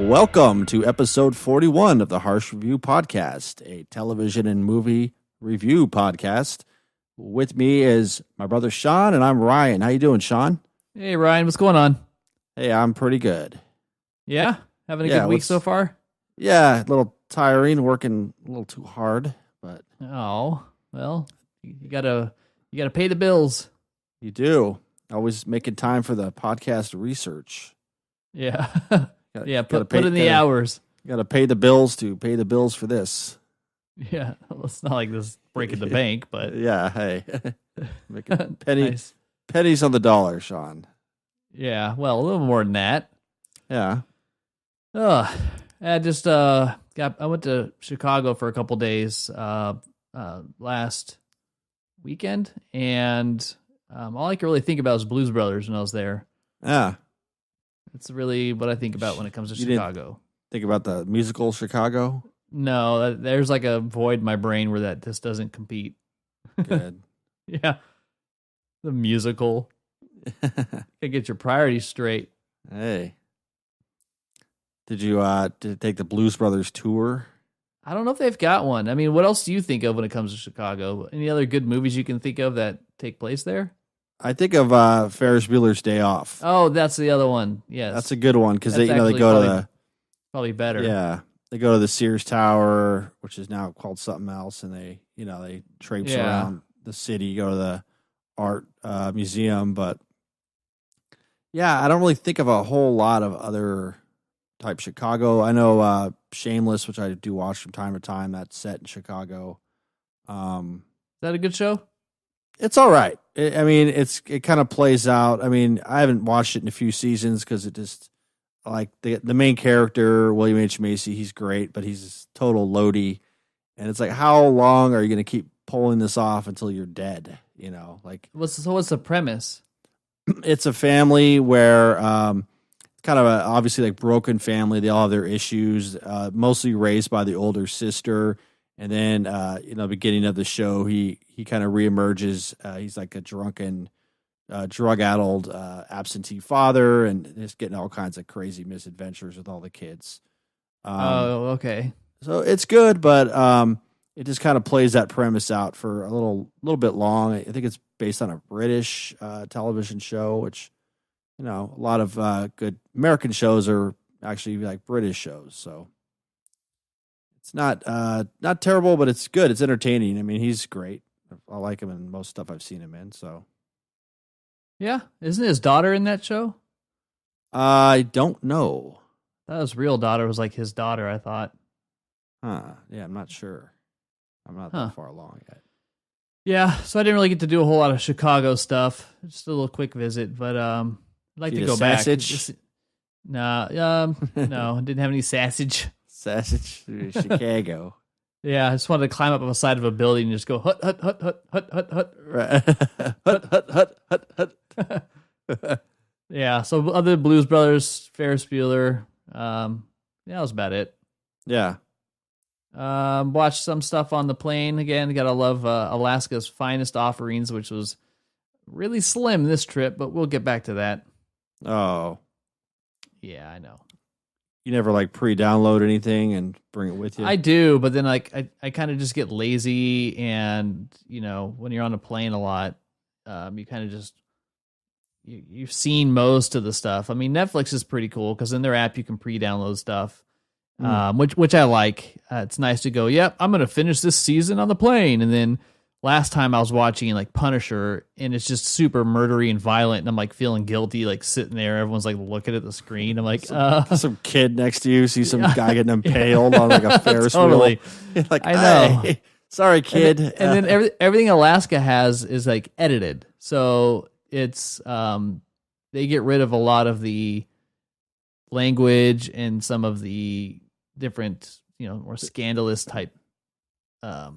Welcome to episode 41 of the Harsh Review Podcast, a television and movie review podcast. With me is my brother Sean, and I'm Ryan. How you doing, Sean? Hey, Ryan. What's going on? Hey, I'm pretty good. Yeah? Having a good week so far? Yeah, a little tiring, working a little too hard, but... Oh, well, you gotta pay the bills. You do. Always making time for the podcast research. Yeah. Gotta, put in the hours. You got to pay the bills to pay the bills for this. Yeah, well, it's not like this breaking the bank, but... Yeah, hey. Making Nice. pennies on the dollar, Sean. Yeah, well, a little more than that. Yeah. I went to Chicago for a couple days last weekend, and all I could really think about was Blues Brothers when I was there. Yeah. It's really what I think about when it comes to Chicago. Think about the musical Chicago? No, there's like a void in my brain where that just doesn't compete. Good. Yeah. The musical. Gotta get your priorities straight. Hey. Did you take the Blues Brothers tour? I don't know if they've got one. I mean, what else do you think of when it comes to Chicago? Any other good movies you can think of that take place there? I think of Ferris Bueller's Day Off. Oh, that's the other one. Yes. That's a good one because they go to the... Probably better. Yeah. They go to the Sears Tower, which is now called something else, and they traipse around the city, go to the art museum. But yeah, I don't really think of a whole lot of other type Chicago. I know Shameless, which I do watch from time to time. That's set in Chicago. Is that a good show? It's all right. It kind of plays out. I mean, I haven't watched it in a few seasons because it just like the main character, William H. Macy, he's great, but he's total loady. And it's like, how long are you going to keep pulling this off until you're dead? You know, like what's the premise? It's a family where kind of a obviously like broken family. They all have their issues, mostly raised by the older sister. And then, beginning of the show, he kind of reemerges. He's like a drunken, drug-addled, absentee father, and just getting all kinds of crazy misadventures with all the kids. Okay. So it's good, but it just kind of plays that premise out for a little bit long. I think it's based on a British television show, which, a lot of good American shows are actually like British shows, so. It's not terrible, but it's good. It's entertaining. I mean, he's great. I like him in most stuff I've seen him in. So, yeah, isn't his daughter in that show? I don't know. That was real daughter was like his daughter. I thought. Yeah, I'm not sure. I'm not that far along yet. Yeah, so I didn't really get to do a whole lot of Chicago stuff. Just a little quick visit, but I'd like to go back. No, didn't have any sausage. Sausage through Chicago. Yeah, I just wanted to climb up on the side of a building and just go hut hut hut hut hut hut hut. Right. hut. Yeah, so other Blues Brothers, Ferris Bueller. That was about it. Yeah. Watched some stuff on the plane again. Gotta love Alaska's Finest Offerings, which was really slim this trip, but we'll get back to that. Oh. Yeah, I know. You never like pre-download anything and bring it with you? I do, but then like I kind of just get lazy, and when you're on a plane a lot, you kind of just you've seen most of the stuff. I mean, Netflix is pretty cool because in their app you can pre-download stuff, which I like. It's nice to go, yep, I'm gonna finish this season on the plane, and then last time I was watching like Punisher, and it's just super murdery and violent, and I'm like feeling guilty, like sitting there. Everyone's like looking at the screen. I'm like, some kid next to you, see some guy getting impaled on like a Ferris totally. Wheel. Like, I know. Hey, sorry, kid. And then everything Alaska has is like edited, so it's they get rid of a lot of the language and some of the different more scandalous type.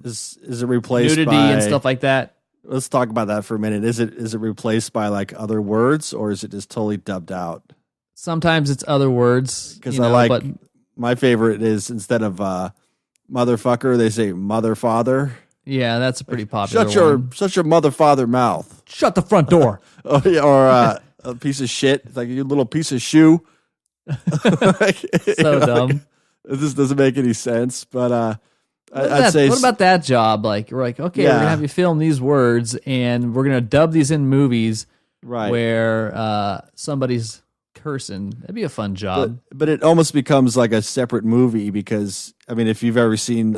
Is it replaced nudity by and stuff like that? Let's talk about that for a minute. Is it replaced by like other words, or is it just totally dubbed out? Sometimes it's other words. Because my favorite is instead of motherfucker, they say mother father. Yeah, that's a pretty popular Shut your mother father mouth. Shut the front door. Or a piece of shit. It's like you little piece of shoe. So dumb. This doesn't make any sense, but I'd say what about that job? Like, we're like, okay, we're gonna have you film these words, and we're gonna dub these in movies, right? Where somebody's cursing. That'd be a fun job. But it almost becomes like a separate movie because I mean, if you've ever seen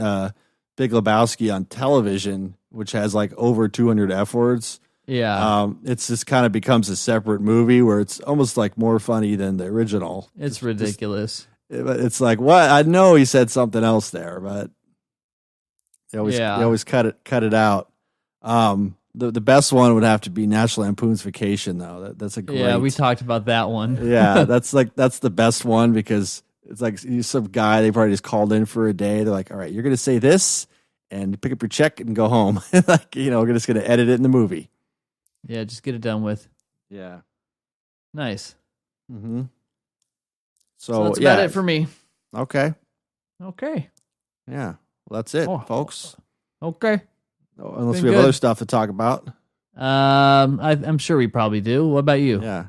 Big Lebowski on television, which has like over 200 F words, it's just kind of becomes a separate movie where it's almost like more funny than the original. It's ridiculous. It's like, what? I know he said something else there, but they always cut it out. The best one would have to be National Lampoon's Vacation, though. That's a great. Yeah, we talked about that one. Yeah, that's the best one because it's like some guy they probably just called in for a day. They're like, all right, you're gonna say this and pick up your check and go home. Like, we're just gonna edit it in the movie. Yeah, just get it done with. Yeah, nice. Mm-hmm. So that's about it for me. Okay. Yeah. Well, that's it, folks. Okay. Unless we have other stuff to talk about. I'm sure we probably do. What about you? Yeah.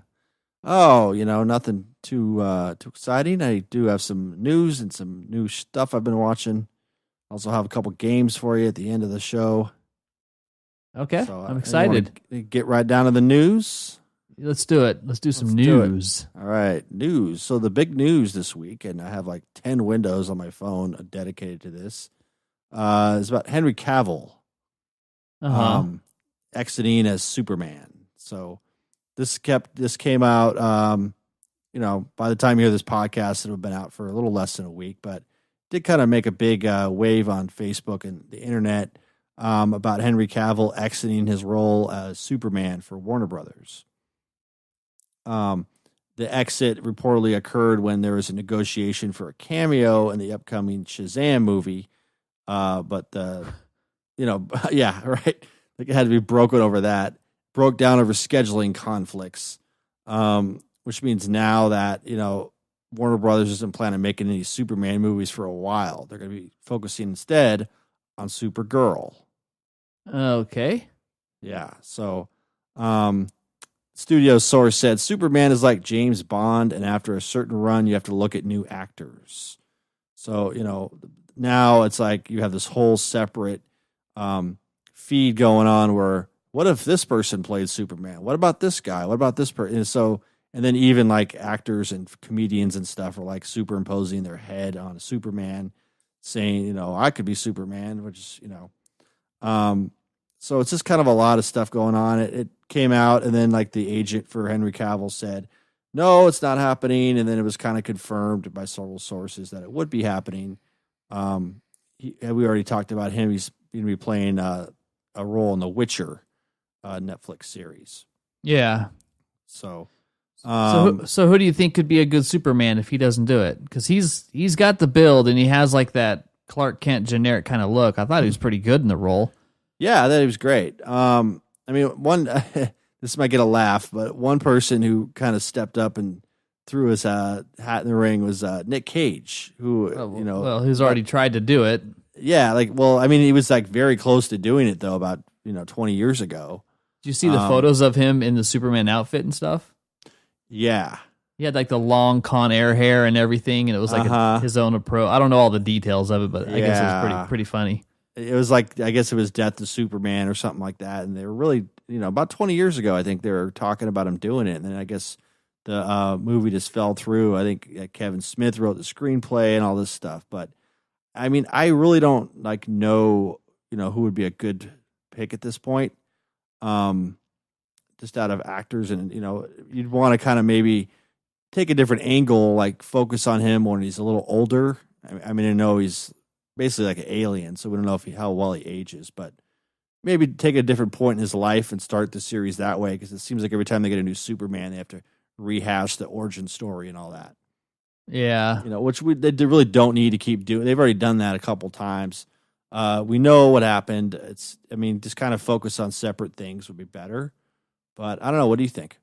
Oh, nothing too exciting. I do have some news and some new stuff I've been watching. Also have a couple games for you at the end of the show. Okay. So, I'm excited. Get right down to the news. Let's do it. Let's do some news. All right, news. So the big news this week, and I have like 10 windows on my phone dedicated to this, is about Henry Cavill exiting as Superman. So this came out, by the time you hear this podcast, it'll have been out for a little less than a week, but did kind of make a big wave on Facebook and the internet about Henry Cavill exiting his role as Superman for Warner Brothers. The exit reportedly occurred when there was a negotiation for a cameo in the upcoming Shazam movie. But yeah, right. Like it had to be broken over that. Broke down over scheduling conflicts. Which means now that, Warner Brothers isn't planning on making any Superman movies for a while. They're going to be focusing instead on Supergirl. Okay. Yeah. So, studio source said Superman is like James Bond, and after a certain run, you have to look at new actors. So, now it's like you have this whole separate feed going on where what if this person played Superman? What about this guy? What about this person? And then even like actors and comedians and stuff are like superimposing their head on a Superman, saying, I could be Superman, which is, so it's just kind of a lot of stuff going on. It came out, and then like the agent for Henry Cavill said, no, it's not happening. And then it was kind of confirmed by several sources that it would be happening. We already talked about him. He's going to be playing a role in the Witcher Netflix series. Yeah. So who do you think could be a good Superman if he doesn't do it? Because he's got the build, and he has like that Clark Kent generic kind of look. I thought he was pretty good in the role. Yeah, I thought he was great. This might get a laugh, but one person who kind of stepped up and threw his hat in the ring was Nick Cage, who, who's already tried to do it. Yeah, he was like very close to doing it though, about 20 years ago. Did you see the photos of him in the Superman outfit and stuff? Yeah. He had like the long Con Air hair and everything, and it was like his own approach. I don't know all the details of it, but I guess it was pretty funny. It was like, I guess it was Death to Superman or something like that. And they were really, about 20 years ago, I think they were talking about him doing it. And then I guess the movie just fell through. I think Kevin Smith wrote the screenplay and all this stuff. But I mean, I really don't know, who would be a good pick at this point. Just out of actors, and, you'd want to kind of maybe take a different angle, like focus on him when he's a little older. I know he's basically like an alien, so we don't know how well he ages, but maybe take a different point in his life and start the series that way, because it seems like every time they get a new Superman, they have to rehash the origin story and all that. Yeah. Which they really don't need to keep doing. They've already done that a couple times. We know what happened. Just kind of focus on separate things would be better. But I don't know. What do you think?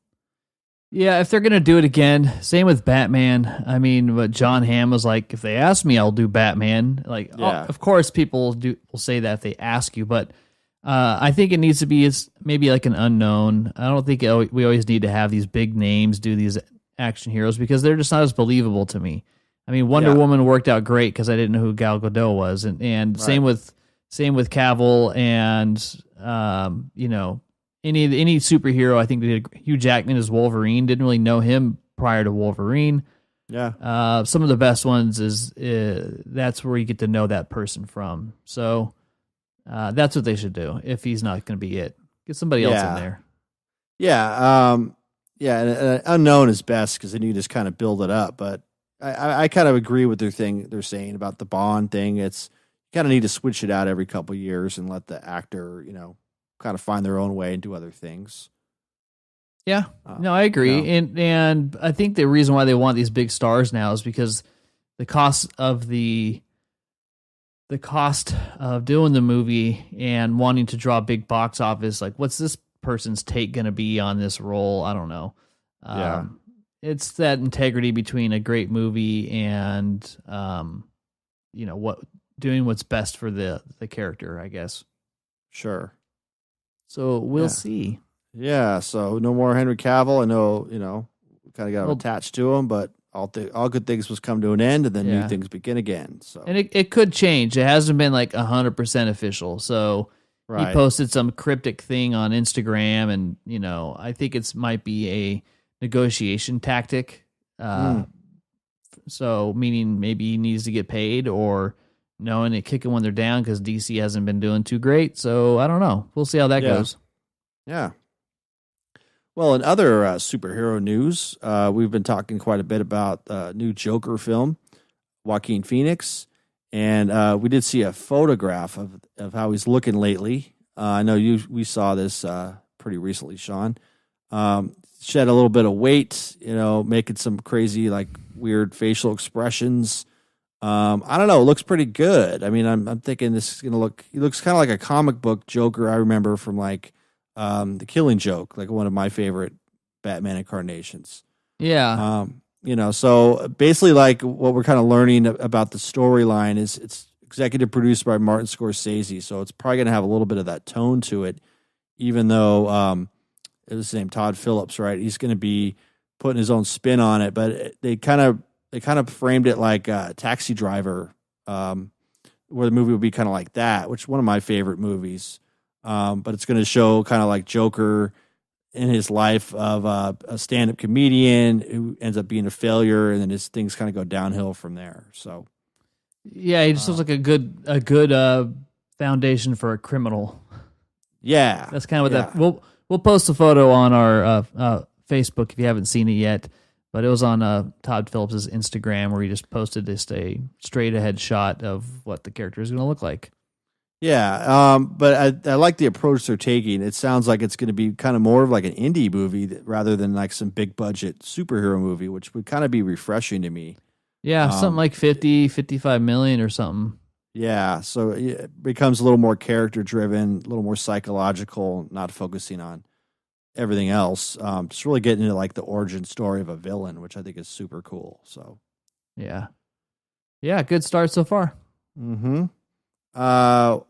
Yeah, if they're going to do it again, same with Batman. What John Hamm was like, if they ask me, I'll do Batman. Of course, people will say that if they ask you, but I think it needs to be maybe like an unknown. I don't think we always need to have these big names do these action heroes because they're just not as believable to me. I mean, Wonder Woman worked out great because I didn't know who Gal Gadot was, and same with Cavill and you know, any superhero. I think they did. Hugh Jackman as Wolverine. Didn't really know him prior to Wolverine. Yeah. Some of the best ones is that's where you get to know that person from. So that's what they should do. If he's not going to be it, get somebody else in there. Yeah. And unknown is best because then you just kind of build it up. But I kind of agree with they're saying about the Bond thing. It's you kind of need to switch it out every couple of years and let the actor, you know, kind of find their own way and do other things. Yeah, no, I agree, you know. and I think the reason why they want these big stars now is because the cost of doing the movie and wanting to draw big box office. Like, what's this person's take going to be on this role? I don't know. It's that integrity between a great movie and you know, doing what's best for the character, I guess. Sure. So we'll see. Yeah, so no more Henry Cavill. I know, you know, we kind of got attached to him, but all good things must come to an end, and then new things begin again. So, and it could change. It hasn't been like 100% official. So he posted some cryptic thing on Instagram, and you know, I think it might be a negotiation tactic. So meaning maybe he needs to get paid, or knowing it kicking when they're down because DC hasn't been doing too great. So I don't know. We'll see how that goes. Yeah. Well, in other superhero news, we've been talking quite a bit about the new Joker film, Joaquin Phoenix, and we did see a photograph of how he's looking lately. I know we saw this pretty recently, Sean. Shed a little bit of weight, you know, making some crazy, like, weird facial expressions. I don't know. It looks pretty good. I mean, I'm thinking this is going to he looks kind of like a comic book Joker I remember from, like, The Killing Joke, like one of my favorite Batman incarnations. Yeah. You know, so basically, like, what we're kind of learning about the storyline is it's executive produced by Martin Scorsese, so it's probably going to have a little bit of that tone to it, even though it was his name, Todd Phillips, right? He's going to be putting his own spin on it, but they kind of framed it like Taxi Driver, where the movie would be kind of like that, which is one of my favorite movies. But it's going to show kind of like Joker in his life of a stand-up comedian who ends up being a failure, and then his things kind of go downhill from there. So, yeah, he just looks like a good foundation for a criminal. Yeah, that's kind of what that. We'll post a photo on our Facebook if you haven't seen it yet. But it was on Todd Phillips' Instagram where he just posted a straight ahead shot of what the character is going to look like. Yeah, but I like the approach they're taking. It sounds like it's going to be kind of more of like an indie movie rather than like some big budget superhero movie, which would kind of be refreshing to me. Yeah, something like 55 million or something. Yeah, so it becomes a little more character driven, a little more psychological, not focusing on everything else. Just really getting into like the origin story of a villain, which I think is super cool. So, yeah, good start so far. Mm-hmm.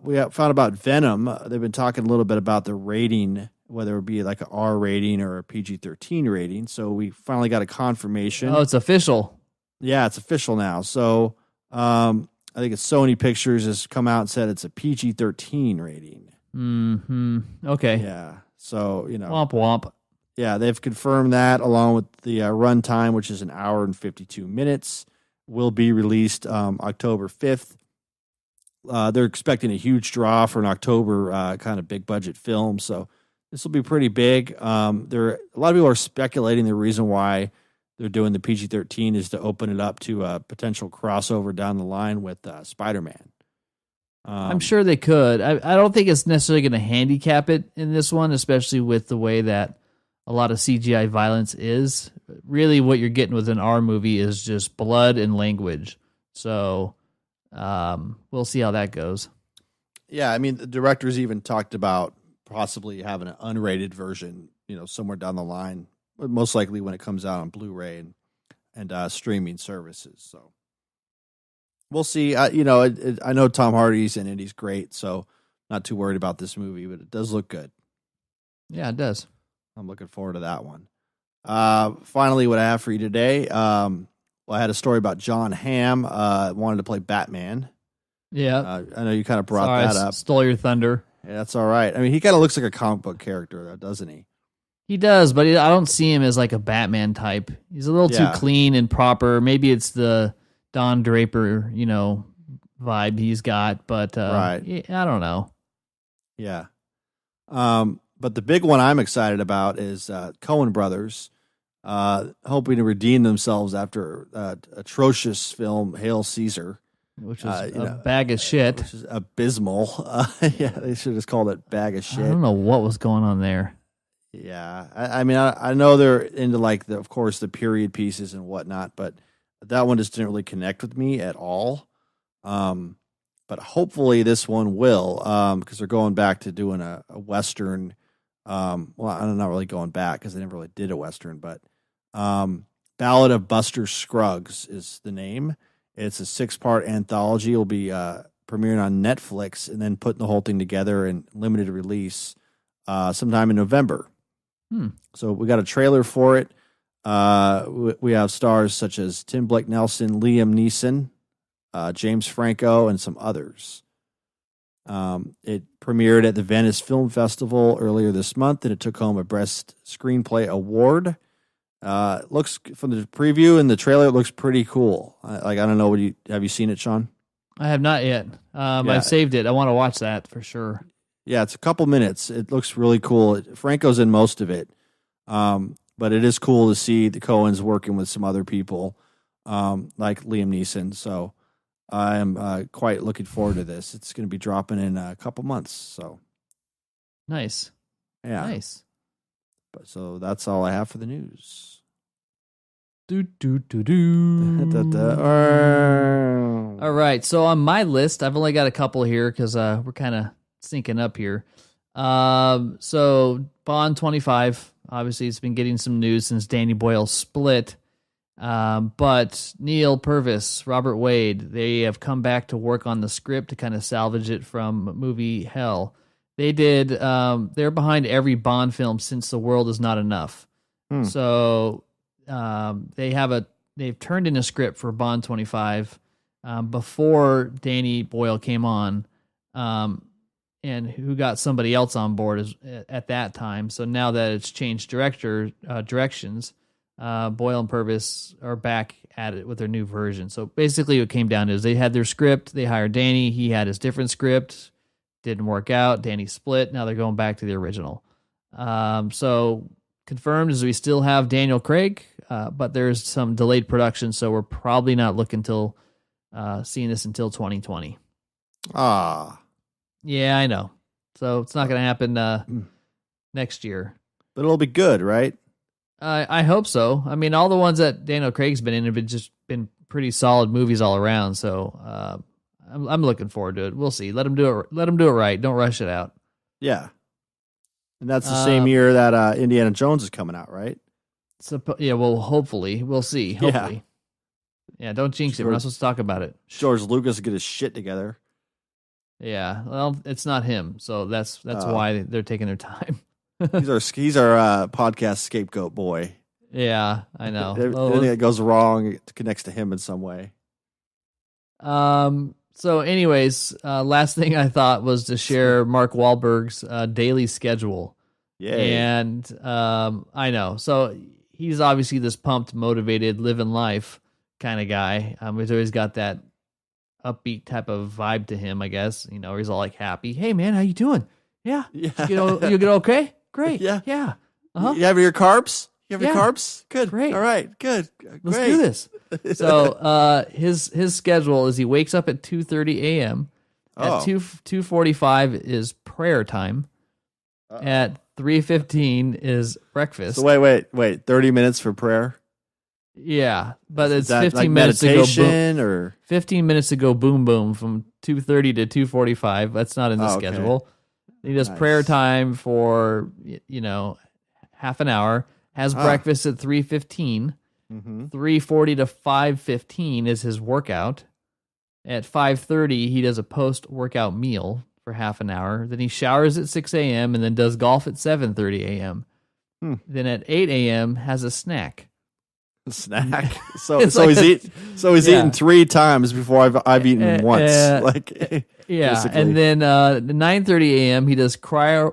We found about Venom. They've been talking a little bit about the rating, whether it be like an R rating or a PG-13 rating. So we finally got a confirmation. Oh, it's official. Yeah, it's official now. So I think it's Sony Pictures has come out and said it's a PG-13 rating. Mm-hmm. Okay. Yeah. So, you know. Womp womp. Yeah, they've confirmed that along with the runtime, which is an hour and 52 minutes, will be released October 5th. They're expecting a huge draw for an October kind of big budget film, so this will be pretty big. A lot of people are speculating the reason why they're doing the PG-13 is to open it up to a potential crossover down the line with Spider-Man. I'm sure they could. I don't think it's necessarily going to handicap it in this one, especially with the way that a lot of CGI violence is. Really, what you're getting with an R movie is just blood and language. So we'll see how that goes. Yeah, I mean, the directors even talked about possibly having an unrated version, you know, somewhere down the line, most likely when it comes out on Blu-ray and streaming services. So we'll see. I know Tom Hardy's in it. He's great, so not too worried about this movie, but it does look good. Yeah, it does. I'm looking forward to that one. Finally, what I have for you today. Well, I had a story about John Hamm. Wanted to play Batman. Yeah. I know you kind of brought Sorry, that I up. stole your thunder. Yeah, that's all right. I mean, he kind of looks like a comic book character, though, doesn't he? He does, but I don't see him as like a Batman type. He's a little too clean and proper. Maybe it's the Don Draper, vibe he's got, but Right. I don't know. Yeah. But the big one I'm excited about is Coen Brothers, hoping to redeem themselves after atrocious film Hail Caesar, Which is a bag of shit. which is abysmal. Yeah, they should have just called it bag of shit. I don't know what was going on there. Yeah, I mean, I know they're into of course, the period pieces and whatnot, but that one just didn't really connect with me at all. But hopefully this one will, because they're going back to doing a Western. Well, I'm not really going back because they never really did a Western, but Ballad of Buster Scruggs is the name. It's a 6-part anthology. It'll be premiering on Netflix and then putting the whole thing together in limited release sometime in November. So we got a trailer for it. We have stars such as Tim Blake Nelson, Liam Neeson, James Franco, and some others. It premiered at the Venice Film Festival earlier this month, and it took home a Best Screenplay Award. Looks from the preview and the trailer, it looks pretty cool. I don't know. Have you seen it, Sean? I have not yet. I've saved it. I want to watch that for sure. Yeah, it's a couple minutes. It looks really cool. Franco's in most of it, but it is cool to see the Coens working with some other people like Liam Neeson. So I am quite looking forward to this. It's going to be dropping in a couple months. So nice. Yeah. Nice. So that's all I have for the news. Do. All right. So on my list, I've only got a couple here because we're kind of syncing up here. So Bond 25, obviously it's been getting some news since Danny Boyle split. But Neil Purvis, Robert Wade, they have come back to work on the script to kind of salvage it from movie hell. They did, they're behind every Bond film since The World Is Not Enough. So they've turned in a script for Bond 25 before Danny Boyle came on, and who got somebody else on board at that time. So now that it's changed directions, Boyle and Purvis are back at it with their new version. So basically what came down is they had their script, they hired Danny, he had his different script, didn't work out, Danny split, now they're going back to the original. So confirmed is we still have Daniel Craig, but there's some delayed production, so we're probably not looking till seeing this until 2020. Yeah, I know. So it's not going to happen next year. But it'll be good, right? I hope so. I mean, all the ones that Daniel Craig's been in have just been pretty solid movies all around. So I'm looking forward to it. We'll see. Let him do it. Let him do it right. Don't rush it out. Yeah. And that's the same year that Indiana Jones is coming out, right? Yeah. Well, hopefully we'll see. Hopefully. Yeah. Don't jinx it. We're not supposed to talk about it. George Lucas will get his shit together. Yeah. Well, it's not him, so that's why they're taking their time. He's our podcast scapegoat boy. Yeah, I know. Anything that goes wrong, it connects to him in some way. So anyways, last thing I thought was to share Mark Wahlberg's daily schedule. Yeah. And I know. So he's obviously this pumped, motivated, living life kind of guy. He's always got that upbeat type of vibe to him, I guess. He's all like happy. Hey man, how you doing? Yeah. You get okay? Great. Yeah. Yeah. Uh-huh. You have your carbs? You have your carbs? Good. Great. All right. Good. Let's do this. So his schedule is he wakes up at 2:30 a.m. At 2:45 is prayer time. At 3:15 is breakfast. So wait. 30 minutes for prayer? Yeah, but it's 15 like minutes to go boom, or 15 minutes to go boom boom from 2:30 to 2:45. That's not in the schedule. He does prayer time for half an hour. Has breakfast at 3:15. 3:40 to 5:15 is his workout. At 5:30, he does a post-workout meal for half an hour. Then he showers at 6 a.m. and then does golf at 7:30 a.m. Then at 8 a.m. has a snack. Snack. So It's so like he's eaten 3 times before I've eaten once. Yeah, basically. and then 9:30 a.m. he does cryo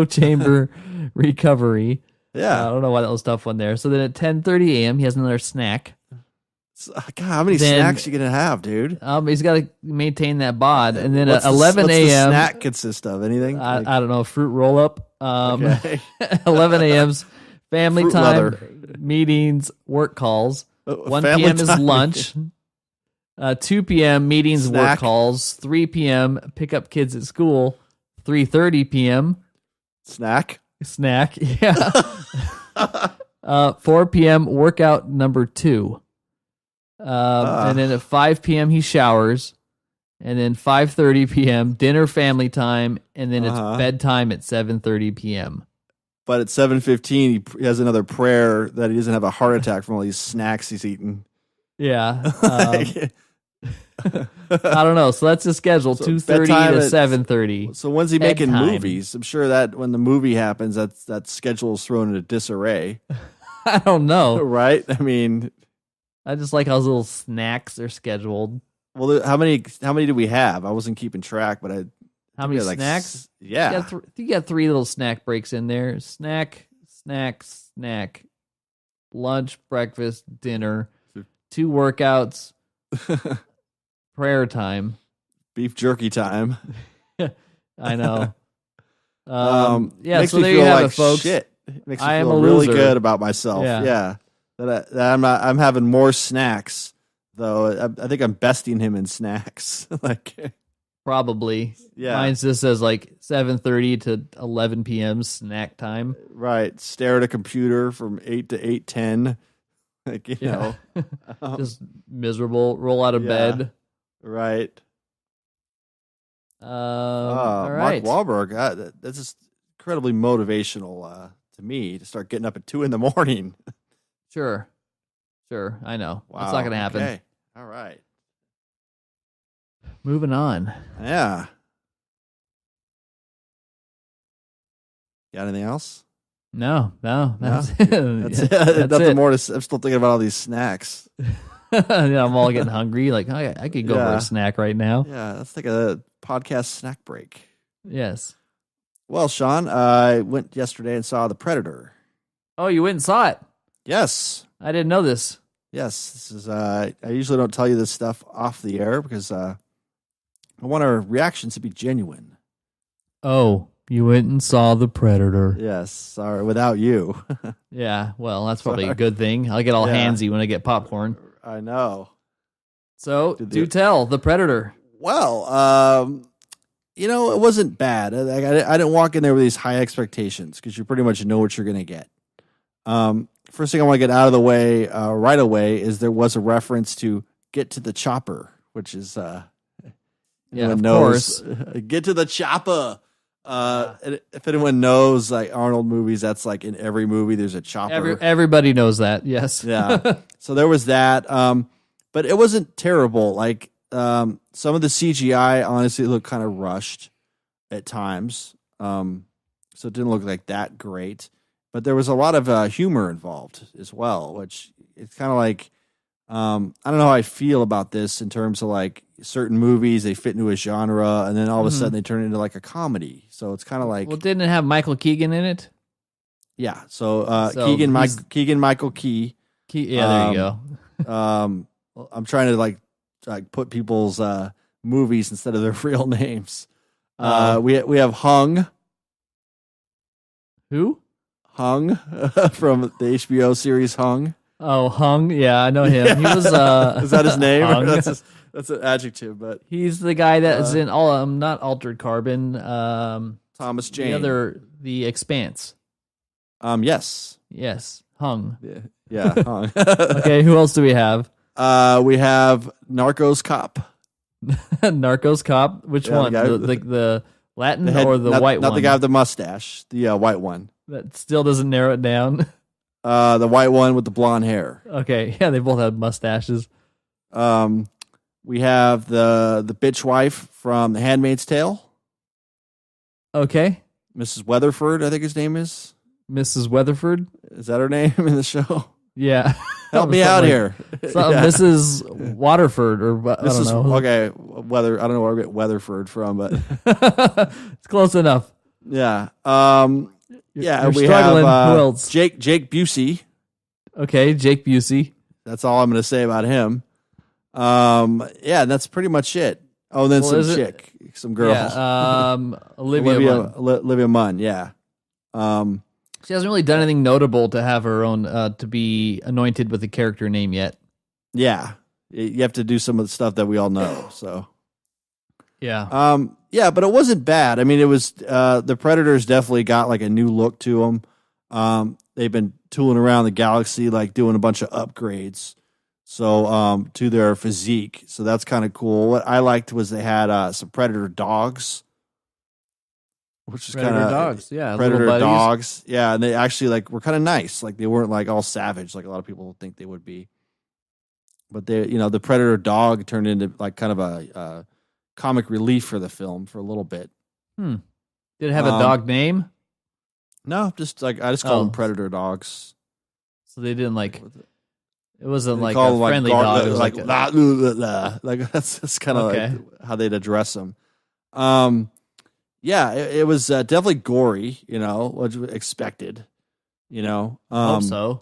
chamber recovery. Yeah. I don't know why that was a tough one there. So then at 10:30 a.m. he has another snack. God, how many snacks you gonna have, dude? He's got to maintain that bod, and then What's at 11 what's a.m. the snack consist of? Anything? I don't know, fruit roll up. Okay. 11 a.m.'s family Fruit time, leather. meetings, work calls. 1 family p.m. is time. lunch. 2 p.m. meetings, Snack. work calls. 3 p.m. pick up kids at school. 3:30 p.m. Snack. snack. Yeah. 4 p.m. workout number 2. And then at 5 p.m. he showers. And then 5:30 p.m. dinner, family time, and then it's bedtime at 7:30 p.m. But at 7:15 he has another prayer that he doesn't have a heart attack from all these snacks he's eaten. Yeah. I don't know. So that's the schedule: 2:30 to 7:30. So when's he making Bedtime. movies? I'm sure that when the movie happens, that schedule is thrown into disarray. I don't know. Right? I mean, I just like how those little snacks are scheduled. well, how many do we have? I wasn't keeping track, but How many like snacks? Yeah. You got 3 little snack breaks in there. Snack, lunch, breakfast, dinner, 2 workouts, prayer time. Beef jerky time. I know. Yeah, makes so me there feel you have like it, folks. shit. It makes me I am feel a really loser. good about myself. Yeah. That I'm having more snacks though. I think I'm besting him in snacks. Like, Probably. yeah, Mine just says like 7:30 to 11 p.m. snack time. right. Stare at a computer from 8 to 8:10. Like, you know, Just miserable. Roll out of yeah. bed. Right. All right. Mark Wahlberg. That's just incredibly motivational to me to start getting up at 2 a.m. Sure. I know. Wow. It's not going to happen. Okay. All right. Moving on. Yeah. Got anything else? No. That's it. That's it. That's Nothing it. more to. I'm still thinking about all these snacks. Yeah, I'm all getting hungry. Like, I could go for Yeah. a snack right now. Yeah, let's take a podcast snack break. Yes. Well, Sean, I went yesterday and saw The Predator. Oh, you went and saw it. Yes. I didn't know this. Yes. This is. I usually don't tell you this stuff off the air because I want our reactions to be genuine. Oh, you went and saw The Predator. Yes. Sorry, without you. Yeah, well, that's probably Sorry. a good thing. I'll get all Yeah. handsy when I get popcorn. I know. So, Did do the- tell, The Predator. Well, it wasn't bad. I didn't walk in there with these high expectations because you pretty much know what you're going to get. First thing I want to get out of the way right away is there was a reference to "Get to the Chopper," which is Yeah, anyone of knows, course. "Get to the Chopper." And if anyone knows like Arnold movies, that's like in every movie there's a chopper. Everybody knows that. Yes. Yeah. So there was that. But it wasn't terrible. Like some of the CGI honestly looked kind of rushed at times. So it didn't look like that great. But there was a lot of humor involved as well, which it's kind of like I don't know how I feel about this in terms of like certain movies, they fit into a genre and then all of a sudden they turn into like a comedy. So it's kind of like Well, didn't it have Michael Keegan in it? yeah. So, So Keegan Michael Key. Yeah, there you go. I'm trying to like put people's movies instead of their real names. We have Hung Who? from the HBO series Hung. Oh, Hung. Yeah, I know him. He was. Is that his name? Hung. That's an adjective, but He's the guy that is in all. Not Altered Carbon. Thomas Jane. The Expanse. Yes. Yes, Hung. Yeah, Hung. Okay, who else do we have? We have Narcos Cop. Narcos Cop. Which Yeah, the one? guy- The Latin The head- or the not, white not one? the guy with the mustache. The white one. That still doesn't narrow it down. The white one with the blonde hair. Okay, yeah, they both have mustaches. We have the bitch wife from The Handmaid's Tale, Okay, Mrs. Weatherford, I think his name is. Mrs. Weatherford. Is that her name in the show? Yeah. Help me out here. Mrs. Waterford or I don't know. Okay, I don't know where I get Weatherford from, but it's close enough. Yeah. You're we struggling. have Who else? Jake Busey. Okay, Jake Busey. That's all I'm going to say about him. That's pretty much it. Oh, and then some girl. Yeah, Olivia Munn. Yeah. She hasn't really done anything notable to have her own to be anointed with a character name yet. Yeah, you have to do some of the stuff that we all know. So. Yeah. But it wasn't bad. I mean, it was the Predators definitely got like a new look to them. They've been tooling around the galaxy, like doing a bunch of upgrades. So to their physique. So that's kind of cool. What I liked was they had some Predator dogs. Which is kind of dogs, yeah, Predator dogs, yeah, and they actually like were kind of nice. Like they weren't like all savage, like a lot of people think they would be. But they, the Predator dog turned into like kind of a comic relief for the film for a little bit. Did it have a dog name? No, just like I just call them Predator dogs. So they didn't like. It wasn't they like a friendly dog. It was like that's kind of like how they'd address them. Yeah, it was definitely gory, what you expected, Hope so.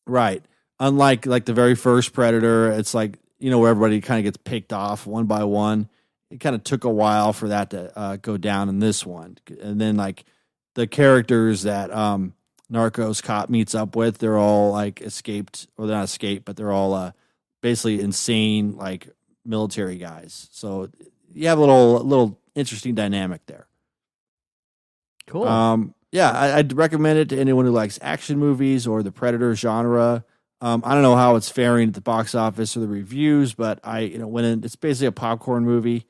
Right. Unlike like the very first Predator, it's like, where everybody kind of gets picked off one by one. It kind of took a while for that to go down in this one. And then like the characters that Narcos cop meets up with, they're all like escaped, or they're not escaped, but they're all basically insane, like military guys. So you have a little interesting dynamic there. Cool. I'd recommend it to anyone who likes action movies or the Predator genre. I don't know how it's faring at the box office or the reviews, but it's basically a popcorn movie.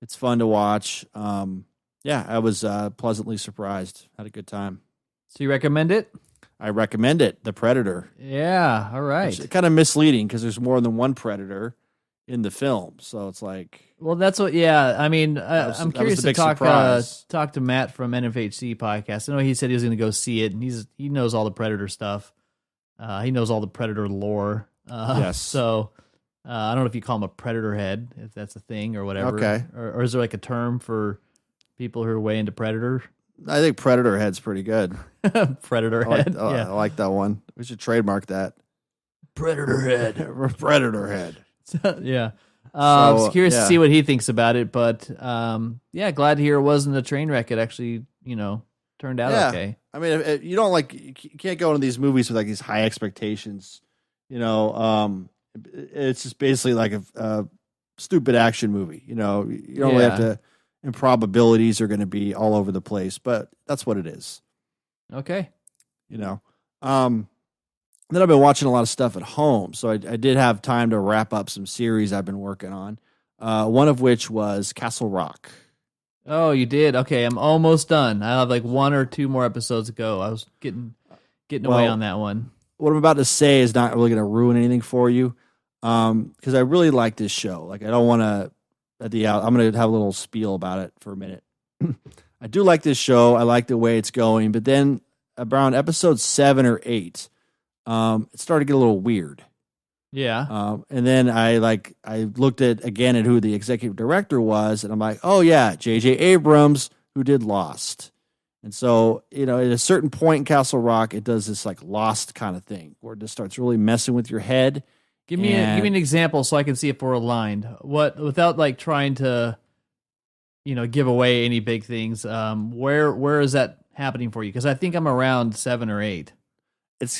It's fun to watch. I was pleasantly surprised. Had a good time. So you recommend it? I recommend it. The Predator. Yeah. All right. It's kind of misleading because there's more than one Predator in the film, so it's like. Well, that's what. Yeah, I mean, I'm curious to talk to Matt from NFHC podcast. I know he said he was going to go see it, and he knows all the Predator stuff. He knows all the Predator lore. Yes. So I don't know if you call him a Predator head, if that's a thing or whatever. Okay. Or is there like a term for people who are way into Predator? I think Predator head's pretty good. Predator head. I like that one. We should trademark that. Predator head. Predator head. Yeah. I was curious to see what he thinks about it, but glad to hear it wasn't a train wreck. It actually, turned out okay. I mean, if you don't you can't go into these movies with like these high expectations. It's just basically like a stupid action movie. You don't really have to. Improbabilities are going to be all over the place, but that's what it is. Okay. Then I've been watching a lot of stuff at home, so I did have time to wrap up some series I've been working on. One of which was Castle Rock. Oh, you did? Okay, I'm almost done. I have like 1 or 2 more episodes to go. I was getting away on that one. What I'm about to say is not really going to ruin anything for you, because I really like this show. Like, I don't want to. I'm going to have a little spiel about it for a minute. I do like this show. I like the way it's going, but then around episode 7 or 8, it started to get a little weird. Yeah. And then I looked at who the executive director was, and I'm like, oh yeah, J.J. Abrams, who did Lost. And so, at a certain point in Castle Rock, it does this like Lost kind of thing where it just starts really messing with your head. Give me an example so I can see if we're aligned. Without like trying to, give away any big things. Where is that happening for you? Because I think I'm around 7 or 8.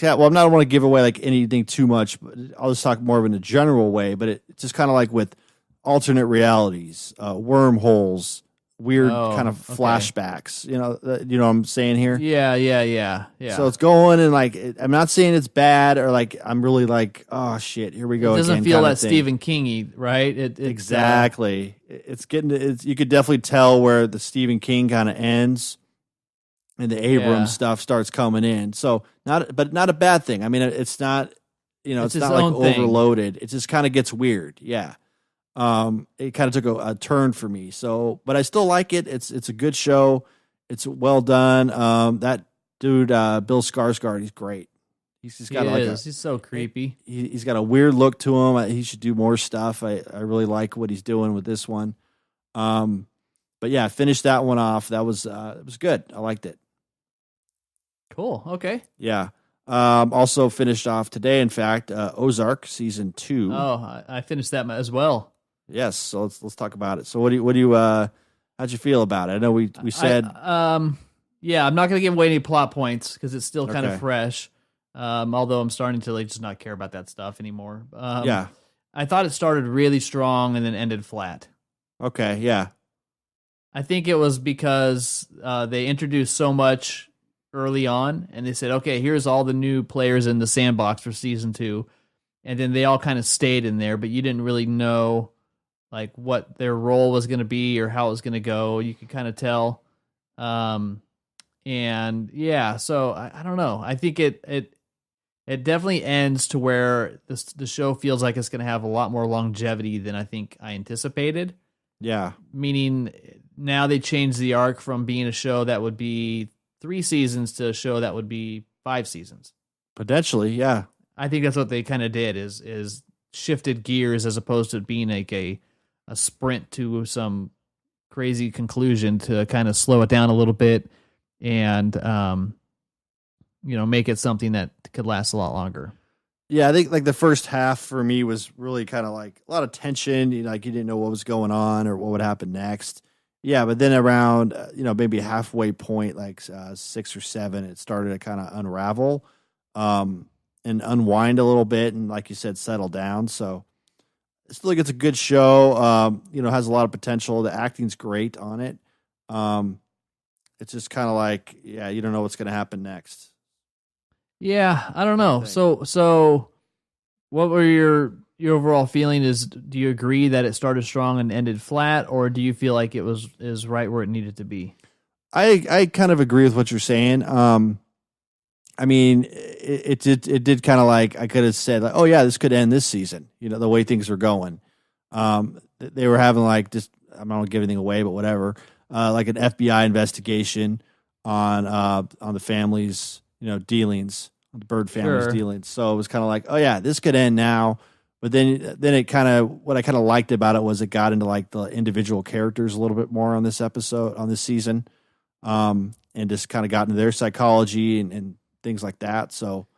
I'm not want to give away like anything too much, but I'll just talk more of in a general way. But it's just kind of like with alternate realities, wormholes, weird kind of flashbacks. You know what I'm saying here? Yeah. So it's going and like I'm not saying it's bad or like I'm really like, oh shit, here we go. It doesn't again feel kind that of thing. Stephen King-y, right? Exactly. It's getting to, you could definitely tell where the Stephen King kind of ends and the Abrams stuff starts coming in. So not a bad thing. I mean, it's not, it's not like overloaded. It just kind of gets weird. Yeah. It kind of took a turn for me. So, but I still like it. It's a good show. It's well done. That dude, Bill Skarsgård, he's great. He's got he's so creepy. He's got a weird look to him. He should do more stuff. I really like what he's doing with this one. But yeah, finished that one off. That was it was good. I liked it. Cool. Okay. Yeah. Also finished off today, in fact, Ozark season 2. Oh, I finished that as well. Yes. So let's talk about it. So what do you how'd you feel about it? I know we said yeah, I'm not going to give away any plot points because it's still kind Okay. of fresh. Although I'm starting to just not care about that stuff anymore. yeah. I thought it started really strong and then ended flat. Okay. Yeah. I think it was because they introduced so much early on, and they said, okay, here's all the new players in the sandbox for season 2. And then they all kind of stayed in there, but you didn't really know like what their role was going to be or how it was going to go. You could kind of tell. And yeah, so I don't know. I think it definitely ends to where the show feels like it's going to have a lot more longevity than I think I anticipated. Yeah. Meaning now they changed the arc from being a show that would be 3 seasons to a show that would be 5 seasons. Potentially. Yeah. I think that's what they kind of did is shifted gears as opposed to being like a sprint to some crazy conclusion to kind of slow it down a little bit and make it something that could last a lot longer. Yeah, I think like the first half for me was really kind of like a lot of tension. Like you didn't know what was going on or what would happen next. Yeah, but then around maybe halfway point, like 6 or 7, it started to kind of unravel and unwind a little bit, and like you said, settle down. So I still think it's a good show. Has a lot of potential. The acting's great on it. It's just kind of like, yeah, you don't know what's going to happen next. Yeah, I don't know. So what were your overall feeling is, do you agree that it started strong and ended flat, or do you feel like it is right where it needed to be? I kind of agree with what you're saying. I mean, it did kind of like, I could have said like, oh yeah, this could end this season, the way things are going. They were having like, just, I'm not going to give anything away, but whatever, like an FBI investigation on the family's, dealings, the Bird family's dealings. So it was kind of like, oh yeah, this could end now. But then it kind of, what I kind of liked about it was it got into like the individual characters a little bit more on this season, and just kind of got into their psychology and things like that. So,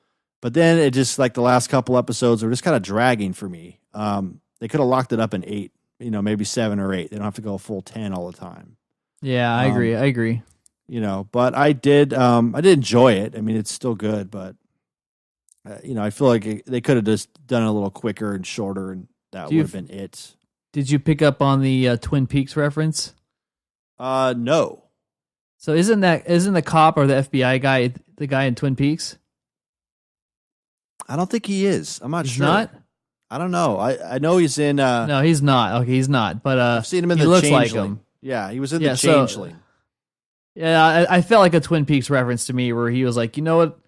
but then it just like the last couple episodes were just kind of dragging for me. They could have locked it up in 8, maybe 7 or 8. They don't have to go full 10 all the time. Yeah, I agree. But I did enjoy it. I mean, it's still good, but I feel like they could have just done it a little quicker and shorter, and that would have been it. Did you pick up on the Twin Peaks reference? No. So isn't the cop or the FBI guy the guy in Twin Peaks? I don't think he is. I'm not He's sure. Not? I don't know. I know he's in. No, he's not. Okay, he's not. But I've seen him in he the looks Changeling. like him. Yeah, he was in the Changeling. Yeah, I felt like a Twin Peaks reference to me, where he was like, you know what?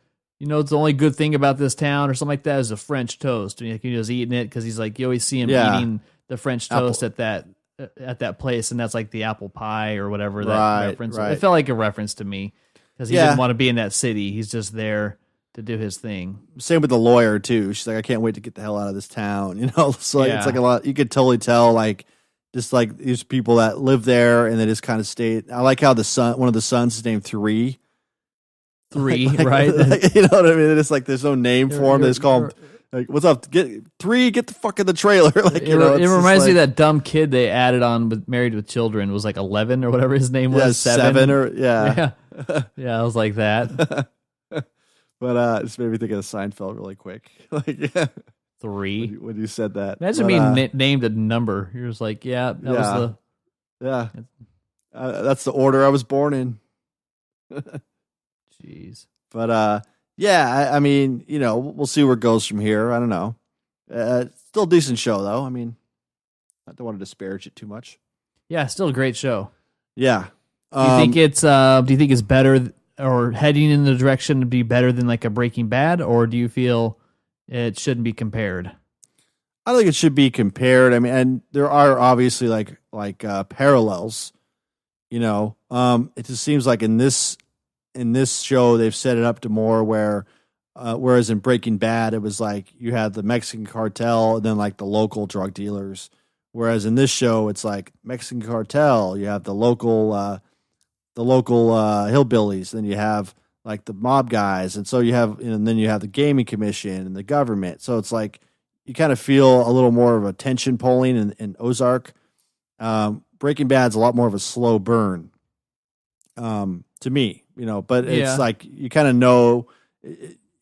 It's the only good thing about this town, or something like that, is the French toast. And he was eating it because he's like, you always see him eating the French toast at that place, and that's like the apple pie or whatever that reference. Right. It felt like a reference to me because he didn't want to be in that city. He's just there to do his thing. Same with the lawyer too. She's like, I can't wait to get the hell out of this town. So it's like a lot. You could totally tell, like, just like these people that live there and they just kind of stay. I like how one of the sons is named Three. Right? Like, you know what I mean? It's like there's no name for him. They just call him like, "What's up? Get the fuck in the trailer." Like, it reminds me of that dumb kid they added on with Married with Children. Was like 11 or whatever his name was. Yeah, 7 or yeah. I was like that. But it's made me think of Seinfeld really quick. Like 3 when you said that. Imagine being named a number. You're just like, yeah, that was the that's the order I was born in. Jeez. But I mean, we'll see where it goes from here. I don't know. Still a decent show though. I mean, I don't want to disparage it too much. Yeah, still a great show. Yeah. Do you think it's better or heading in the direction to be better than like a Breaking Bad, or do you feel it shouldn't be compared? I think it should be compared. I mean, and there are obviously like parallels. It just seems like in this in this show they've set it up to more where, whereas in Breaking Bad it was like you had the Mexican cartel and then like the local drug dealers. Whereas in this show it's like Mexican cartel, you have the local hillbillies, then you have like the mob guys, and so and then you have the gaming commission and the government. So it's like you kind of feel a little more of a tension pulling in Ozark. Breaking Bad's a lot more of a slow burn, to me, but it's like you kind of know.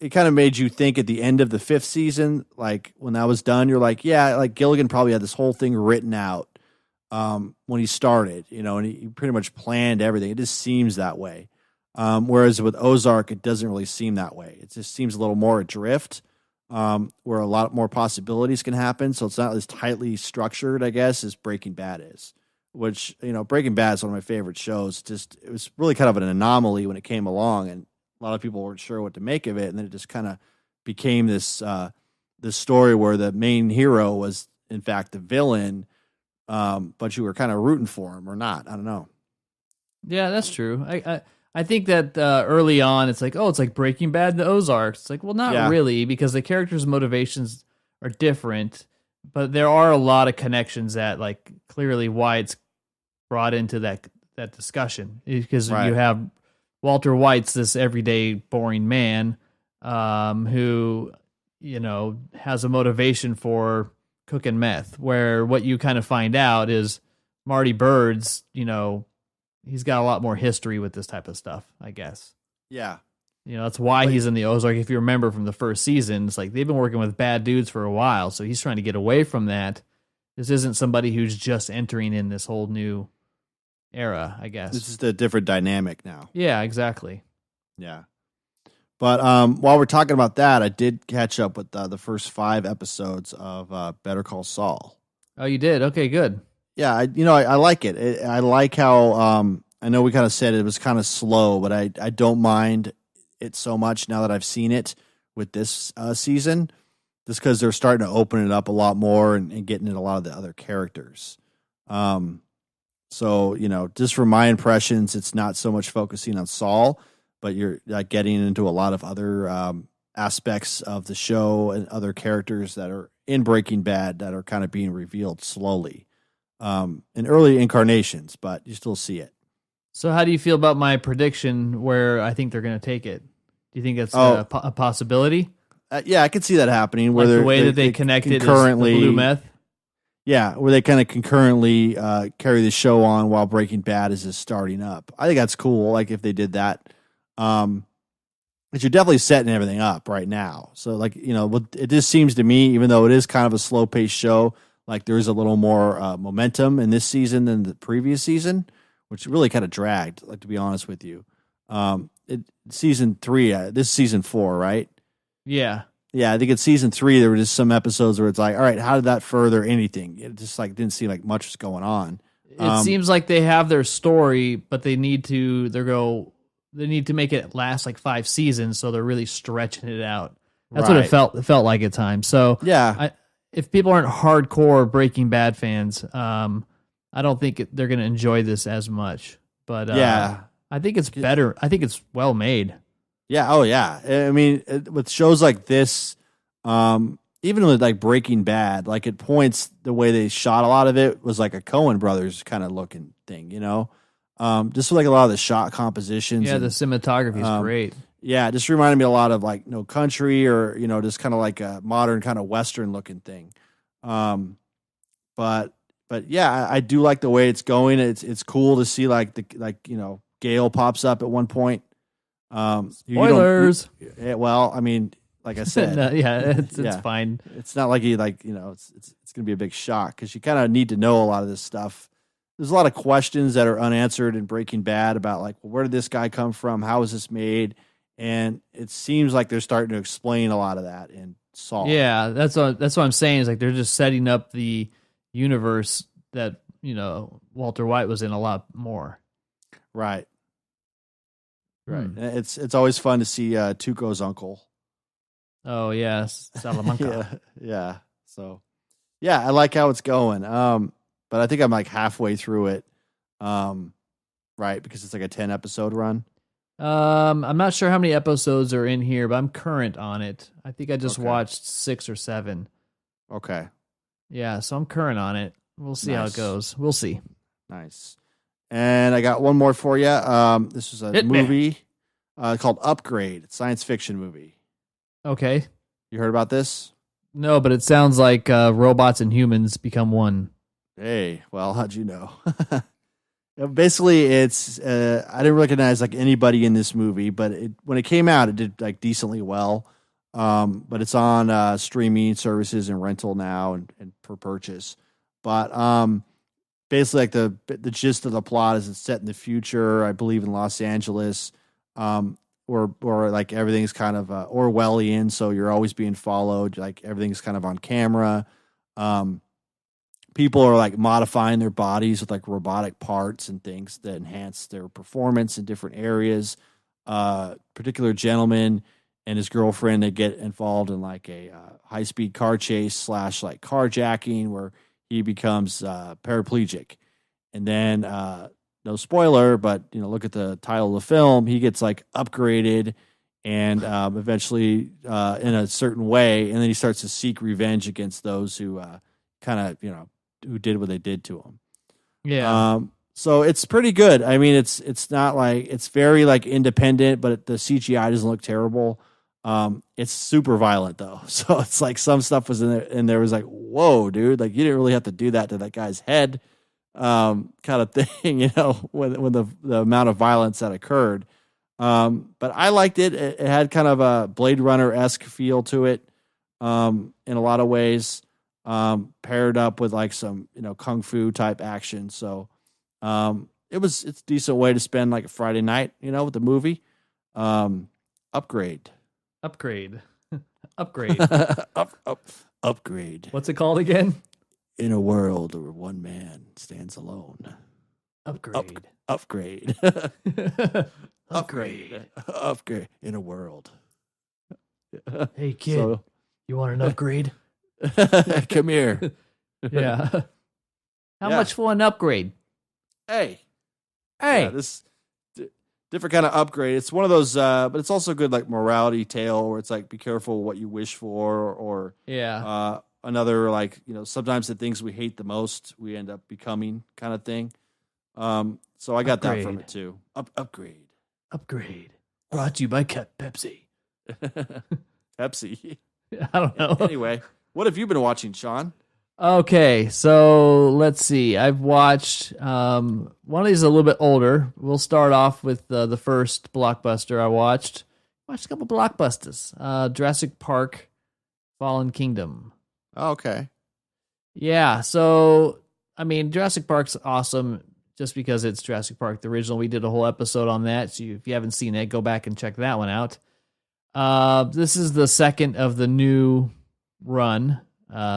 It kind of made you think at the end of the 5th season, like when that was done, you're like, yeah, like Gilligan probably had this whole thing written out when he started, and he pretty much planned everything. It just seems that way. Whereas with Ozark, it doesn't really seem that way. It just seems a little more adrift, where a lot more possibilities can happen. So it's not as tightly structured, I guess, as Breaking Bad is. Which, Breaking Bad is one of my favorite shows. It was really kind of an anomaly when it came along, and a lot of people weren't sure what to make of it. And then it just kind of became this story where the main hero was, in fact, the villain, but you were kind of rooting for him or not. I don't know. Yeah, that's true. I think that early on, it's like Breaking Bad and the Ozarks. It's like, well, not really, because the characters' motivations are different, but there are a lot of connections that, like, clearly why it's brought into that discussion, because you have Walter White's this everyday boring man who, has a motivation for cooking meth, where what you kind of find out is Marty Bird's, he's got a lot more history with this type of stuff, I guess. Yeah. That's why he's in the Ozark. If you remember from the first season, it's like they've been working with bad dudes for a while, so he's trying to get away from that. This isn't somebody who's just entering in this whole new era, I guess. This is a different dynamic now. Yeah, exactly. Yeah. But while we're talking about that, I did catch up with the first 5 episodes of Better Call Saul. Oh, you did? Okay, good. Yeah, I like it. I like how I know we kind of said it was kind of slow, but I don't mind it so much now that I've seen it with this season, just because they're starting to open it up a lot more and getting into a lot of the other characters. So, just from my impressions, it's not so much focusing on Saul, but you're like getting into a lot of other aspects of the show and other characters that are in Breaking Bad that are kind of being revealed slowly in early incarnations, but you still see it. So how do you feel about my prediction where I think they're going to take it? Do you think that's a possibility? Yeah, I could see that happening. Where like the way that they connected concurrently, is the blue meth? Yeah, where they kind of concurrently carry the show on while Breaking Bad is just starting up. I think that's cool, like if they did that. But you're definitely setting everything up right now. So, like, it just seems to me, even though it is kind of a slow-paced show, like there's a little more momentum in this season than the previous season, which really kind of dragged, like, to be honest with you. Season 3, this is season 4, right? Yeah. Yeah, I think it's season 3, there were just some episodes where it's like, all right, how did that further anything? It just like didn't seem like much was going on. It seems like they have their story, but they need to make it last like 5 seasons, so they're really stretching it out. That's what it felt like at times. So yeah, if people aren't hardcore Breaking Bad fans, I don't think they're going to enjoy this as much. But I think it's better. I think it's well made. Yeah. Oh, yeah. I mean, with shows like this, even with like Breaking Bad, like at points, the way they shot a lot of it was like a Coen Brothers kind of looking thing, just like a lot of the shot compositions. Yeah, the cinematography is great. Yeah, it just reminded me a lot of like No Country or, just kind of like a modern kind of Western looking thing. But yeah, I do like the way it's going. It's cool to see Gale pops up at one point. Spoilers. Well, I mean, like I said, no, it's fine. It's not like it's going to be a big shock because you kind of need to know a lot of this stuff. There's a lot of questions that are unanswered in Breaking Bad about like, well, where did this guy come from? How was this made? And it seems like they're starting to explain a lot of that in Saul. Yeah, that's what I'm saying. Is like they're just setting up the universe that Walter White was in a lot more. Right. It's always fun to see Tuco's uncle. Oh yes, Salamanca. yeah. So, yeah, I like how it's going. But I think I'm like halfway through it. Right, because it's like a 10 episode run. I'm not sure how many episodes are in here, but I'm current on it. I think I just watched 6 or 7. Okay. Yeah, so I'm current on it. We'll see how it goes. We'll see. Nice. And I got one more for you. This is a movie called Upgrade. It's a science fiction movie. Okay. You heard about this? No, but it sounds like robots and humans become one. Hey, well, how'd you know? Basically, it's I didn't recognize like anybody in this movie, but when it came out, it did like decently well. But it's on streaming services and rental now and per purchase. But basically, like the gist of the plot is it's set in the future, I believe in Los Angeles, or like everything's kind of Orwellian, so you're always being followed. Like everything's kind of on camera. People are like modifying their bodies with like robotic parts and things that enhance their performance in different areas. Particular gentleman and his girlfriend, they get involved in like a high-speed car chase / like carjacking where he becomes paraplegic. And then, no spoiler, but look at the title of the film, he gets like upgraded and eventually in a certain way, and then he starts to seek revenge against those who kind of, who did what they did to him. Yeah. So it's pretty good. I mean, it's not like, it's very like independent, but the CGI doesn't look terrible. It's super violent though. So it's like some stuff was in there and there was like, whoa, dude, like you didn't really have to do that to that guy's head, kind of thing, when the amount of violence that occurred. But I liked it. It had kind of a Blade Runner-esque feel to it, in a lot of ways. Paired up with like some, kung fu type action. So, it's a decent way to spend like a Friday night, with the movie. Upgrade. Upgrade. Upgrade. What's it called again? In a world where one man stands alone. Upgrade. Upgrade. Upgrade. Upgrade in a world. Hey kid, you want an upgrade? Come here. Yeah. How much for an upgrade? Hey. Yeah, this different kind of upgrade. It's one of those, but it's also a good like morality tale where it's like, be careful what you wish for, or another like, sometimes the things we hate the most, we end up becoming kind of thing. So I got that from it too. Upgrade. Brought to you by Pepsi. Pepsi. I don't know. Anyway, what have you been watching, Sean? Okay, so let's see. I've watched one of these a little bit older. We'll start off with the first blockbuster I watched. Watched a couple blockbusters. Jurassic Park, Fallen Kingdom. Oh, okay. Yeah, so I mean, Jurassic Park's awesome just because it's Jurassic Park, the original. We did a whole episode on that. So if you haven't seen it, go back and check that one out. This is the second of the new run.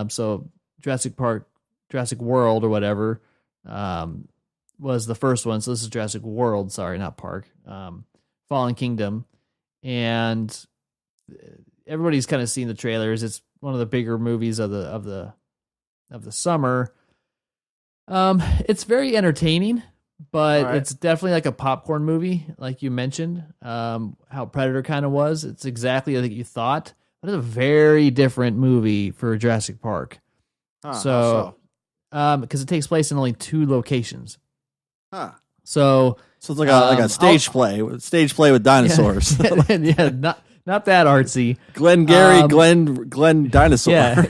So Jurassic World or whatever, was the first one. So this is Jurassic World. Sorry, not Park. Fallen Kingdom, and everybody's kind of seen the trailers. It's one of the bigger movies of the summer. It's very entertaining, but it's definitely like a popcorn movie, like you mentioned. How Predator kind of was. It's exactly like you thought, but it's a very different movie for Jurassic Park. So, because it takes place in only 2 locations. So it's like a stage play with dinosaurs. Yeah, not that artsy. Glenn Gary, Glenn Dinosaur. Yeah.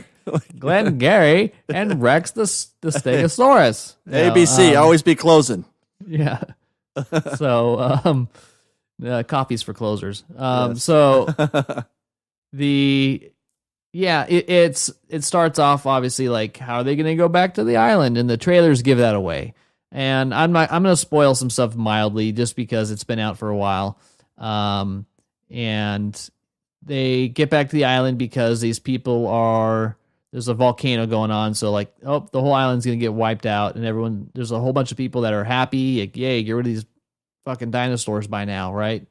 Glenn Gary and Rex the Stegosaurus. ABC, always be closing. Yeah. So, coffees for closers. So it starts off obviously like, how are they going to go back to the island? And the trailers give that away. And I'm going to spoil some stuff mildly just because it's been out for a while. And they get back to the island because these people there's a volcano going on. So like, the whole island's going to get wiped out, and there's a whole bunch of people that are happy. Like, yay, get rid of these fucking dinosaurs by now. Right.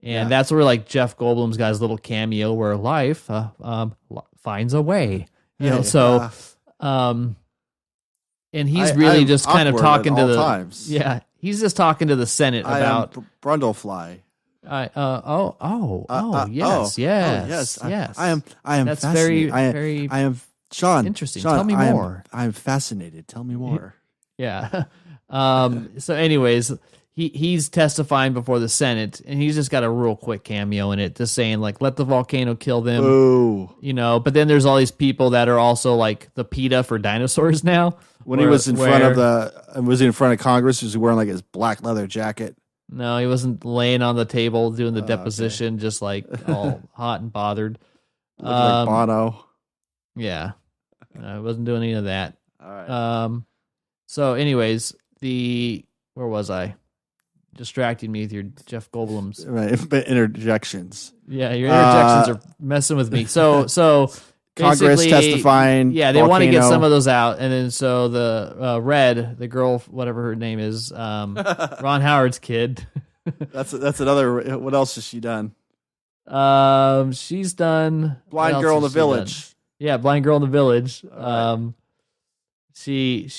And that's where like Jeff Goldblum's got his little cameo where life finds a way, and he's really just kind of talking to the times. Yeah. He's just talking to the Senate about Brundlefly. Yes. I am That's fascinated. very I am Sean. interesting. Sean, Tell me more. I am fascinated. Tell me more. Yeah. So anyways, he's testifying before the Senate, and he's just got a real quick cameo in it, just saying like, let the volcano kill them. Ooh. But then there's all these people that are also like the PETA for dinosaurs now. When he was in front of Congress, was he wearing like his black leather jacket? No, he wasn't laying on the table doing the deposition, just like all hot and bothered. Looking like Bono. Yeah. I wasn't doing any of that. All right. So anyways, where was I? Distracting me with your Jeff Goldblum's. Right. Interjections. Yeah, your interjections are messing with me. So Congress testifying. Yeah, they want to get some of those out, and then so the Red, the girl, whatever her name is, Ron Howard's kid. That's another. What else has she done? She's done Blind Girl in the Village. Done? Yeah, Blind Girl in the Village. Right. She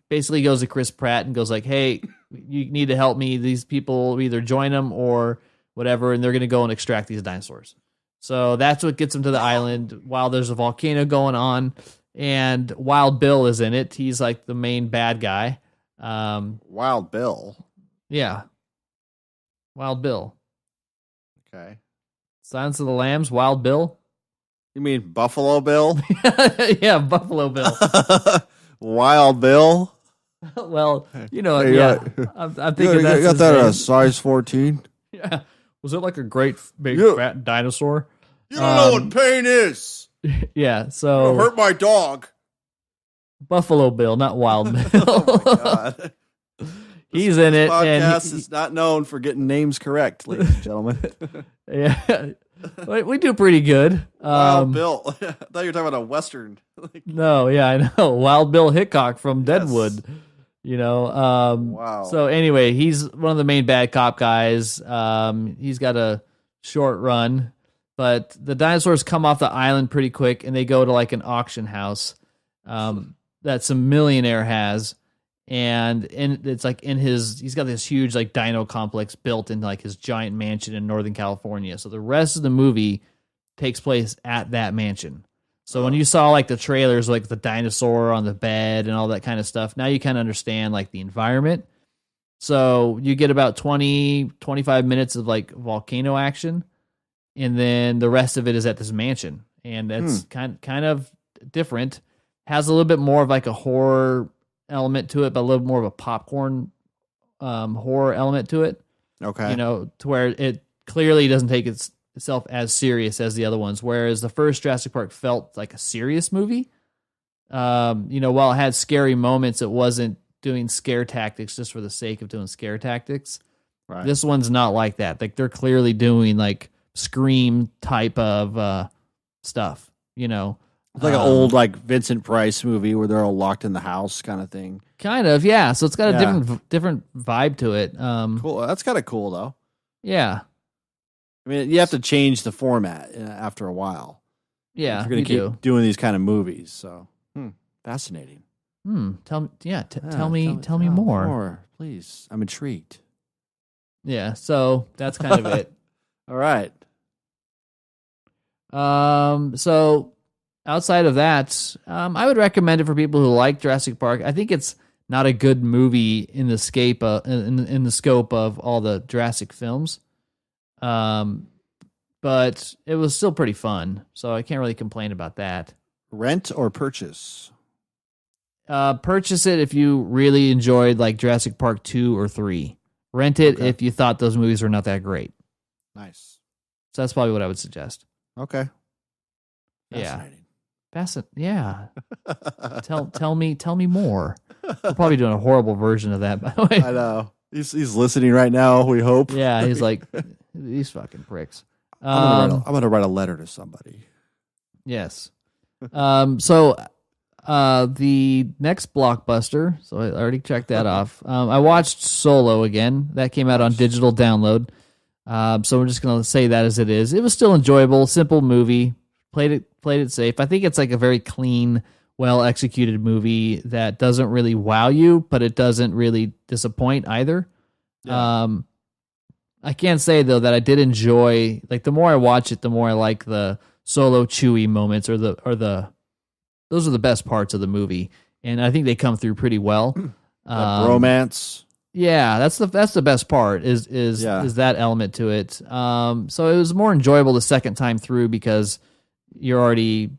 basically goes to Chris Pratt and goes like, "Hey, you need to help me. These people either join them or whatever, and they're going to go and extract these dinosaurs." So that's what gets them to the island while there's a volcano going on, and Wild Bill is in it. He's like the main bad guy. Wild Bill. Yeah. Wild Bill. Okay. Silence of the Lambs, Wild Bill. You mean Buffalo Bill? Yeah, Buffalo Bill. Wild Bill? Well, Hey, I'm thinking that's you got his that name. at a size 14? Yeah. Was it like a great big fat dinosaur? You don't know what pain is. Yeah, so It'll hurt my dog. Buffalo Bill, not Wild Bill. Oh my God. He's in it, Podcast and is not known for getting names correct, ladies and gentlemen. yeah, we do pretty good. Wild Bill. I thought you were talking about a Western. No, yeah, I know. Wild Bill Hickok from Deadwood. Wow. So anyway, he's one of the main bad cop guys. He's got a short run, but the dinosaurs come off the island pretty quick, and they go to like an auction house that some millionaire has, and it's like he's got this huge like dino complex built in like his giant mansion in Northern California. So the rest of the movie takes place at that mansion. So when you saw like the trailers, like the dinosaur on the bed and all that kind of stuff, now you kind of understand like the environment. So you get about 25 minutes of like volcano action, and then the rest of it is at this mansion. And that's kind of different. Has a little bit more of like a horror element to it, but a little more of a popcorn horror element to it. Okay. To where it clearly doesn't take itself as serious as the other ones, whereas the first Jurassic Park felt like a serious movie. While it had scary moments, it wasn't doing scare tactics just for the sake of doing scare tactics. Right. This one's not like that. Like they're clearly doing like Scream type of stuff, It's like an old like Vincent Price movie where they're all locked in the house kind of thing. Kind of, yeah. So it's got a different vibe to it. Cool. That's kind of cool though. Yeah. I mean, you have to change the format after a while. Yeah, if you're going to keep doing these kind of movies. So, fascinating. Tell me more. More, please. I'm intrigued. Yeah, so that's kind of it. All right. So outside of that, I would recommend it for people who like Jurassic Park. I think it's not a good movie in the scope of all the Jurassic films. But it was still pretty fun, so I can't really complain about that. Rent or purchase? Purchase it if you really enjoyed like Jurassic Park 2 or 3. Rent it if you thought those movies were not that great. Nice. So that's probably what I would suggest. Okay. Yeah. Tell me more. We're probably doing a horrible version of that, by the way. I know. He's listening right now, we hope. Yeah, he's like, these fucking pricks. I'm gonna write a letter to somebody. Yes. So the next blockbuster, so I already checked that off. I watched Solo again. That came out on digital download. So we're just gonna say that as it is. It was still enjoyable, simple movie. Played it safe. I think it's like a very clean, well executed movie that doesn't really wow you, but it doesn't really disappoint either. Yeah. I can't say though that I did enjoy, like, the more I watch it, the more I like the Solo Chewie moments, or those are the best parts of the movie, and I think they come through pretty well. Romance. Yeah, that's the best part is that element to it. So it was more enjoyable the second time through because you already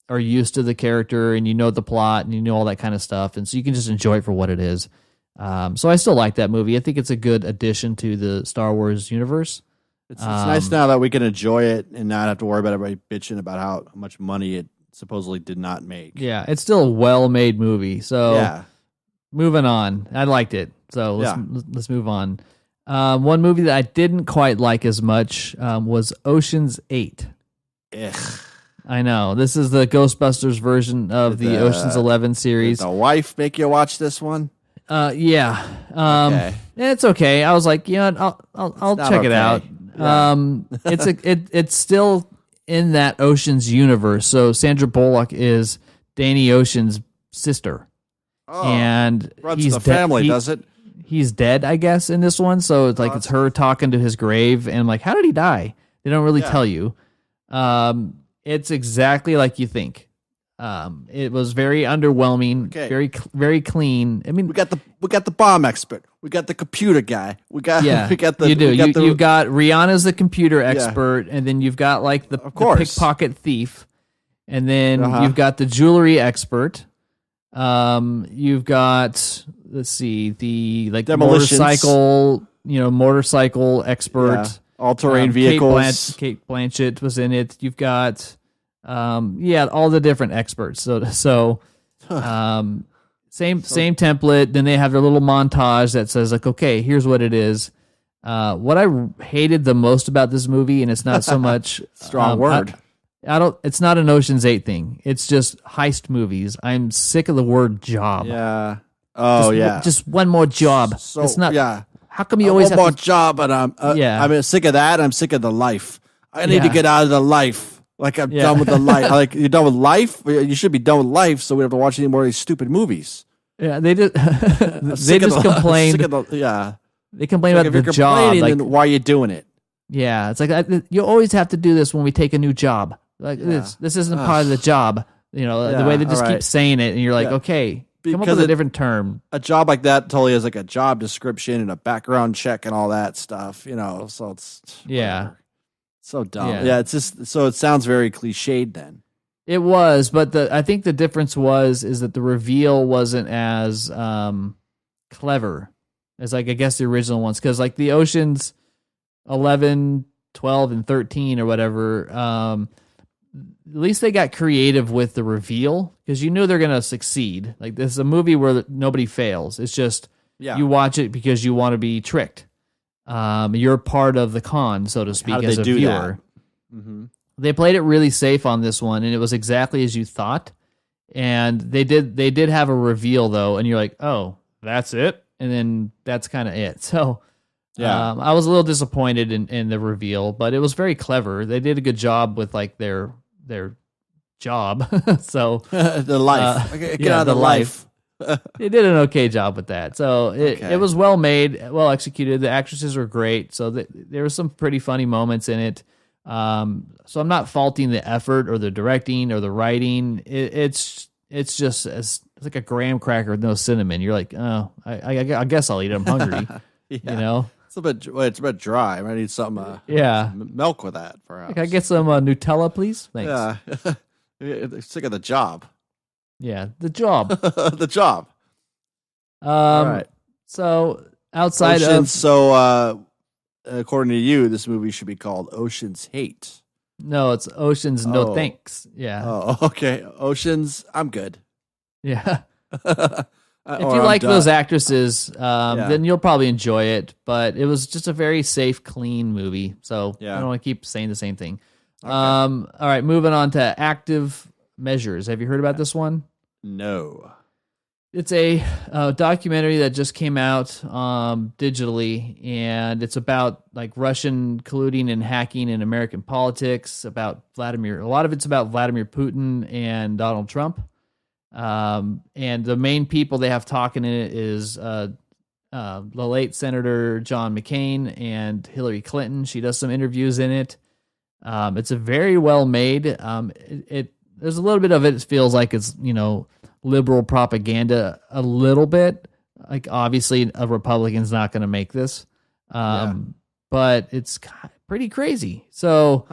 are used to the character and you know the plot and you know all that kind of stuff, and so you can just enjoy it for what it is. So I still like that movie. I think it's a good addition to the Star Wars universe. It's nice now that we can enjoy it and not have to worry about everybody bitching about how much money it supposedly did not make. Yeah, it's still a well-made movie. So yeah. Moving on. I liked it. So let's move on. One movie that I didn't quite like as much was Ocean's 8. Ugh. I know. This is the Ghostbusters version of the Ocean's 11 series. Did the wife make you watch this one? Yeah. Okay. It's okay. I was like, I'll check it out. Yeah. It's still in that Ocean's universe. So Sandra Bullock is Danny Ocean's sister. Oh, and runs the family, does it? He's dead, I guess, in this one. So it's like it's her talking to his grave, and I'm like, how did he die? They don't really tell you. It's exactly like you think. It was very underwhelming, very clean. I mean, we got the bomb expert, we got the computer guy, we got you've got Rihanna's the computer expert, and then you've got like the pickpocket thief, and then you've got the jewelry expert. You've got, let's see, the like motorcycle expert, all terrain vehicles. Kate Blanchett was in it. You've got, all the different experts. So same template. Then they have their little montage that says like, okay, here's what it is. What I hated the most about this movie, and it's not so much strong word. It's not an Ocean's 8 thing. It's just heist movies. I'm sick of the word job. Yeah. Just one more job. So, it's not. Yeah. How come you always have one more job? But I'm sick of that. I'm sick of the life. I need to get out of the life. Like I'm done with the life. Like you're done with life. You should be done with life, so we don't have to watch any more of these stupid movies. Yeah, they just complain. They complain about the job. Like, then why are you doing it? Yeah, it's like you always have to do this when we take a new job. Like this isn't part of the job. The way they just keep saying it, and you're like, okay, come up with a different term. A job like that totally has like a job description and a background check and all that stuff. So it's so dumb. Yeah, it's just so it sounds very cliched. Then it was, but I think the difference is that the reveal wasn't as clever as like I guess the original ones, because like the Ocean's 11, 12, and 13 or whatever, at least they got creative with the reveal, because you knew they're going to succeed. Like this is a movie where nobody fails. It's just you watch it because you want to be tricked. You're part of the con, so to speak, as a viewer. Mm-hmm. They played it really safe on this one, and it was exactly as you thought. And they did have a reveal though, and you're like, oh, that's it, and then that's kind of it. So. Yeah, I was a little disappointed in the reveal, but it was very clever. They did a good job with like their job. So the life, get out of the life. They did an okay job with that. So it was well made, well executed. The actresses were great. So there were some pretty funny moments in it. So I'm not faulting the effort or the directing or the writing. It's just it's like a graham cracker with no cinnamon. You're like, oh, I guess I'll eat it. I'm hungry. It's a bit dry. I might need some milk with that, perhaps. Can I get some Nutella, please? Thanks. Yeah. Sick of the job. Yeah, the job. The job. All right. So outside according to you, this movie should be called Ocean's Hate. No, it's Ocean's No Thanks. Yeah. Oh, okay. Ocean's, I'm good. Yeah. If you like those actresses, then you'll probably enjoy it. But it was just a very safe, clean movie. So I don't want to keep saying the same thing. Okay. All right, moving on to Active Measures. Have you heard about this one? No. It's a documentary that just came out digitally, and it's about like Russian colluding and hacking in American politics. A lot of it's about Vladimir Putin and Donald Trump. And the main people they have talking in it is the late Senator John McCain and Hillary Clinton. She does some interviews in it. It's a very well made. There's a little bit of it feels like it's, liberal propaganda a little bit. Like obviously a Republican's not going to make this. But it's pretty crazy. So,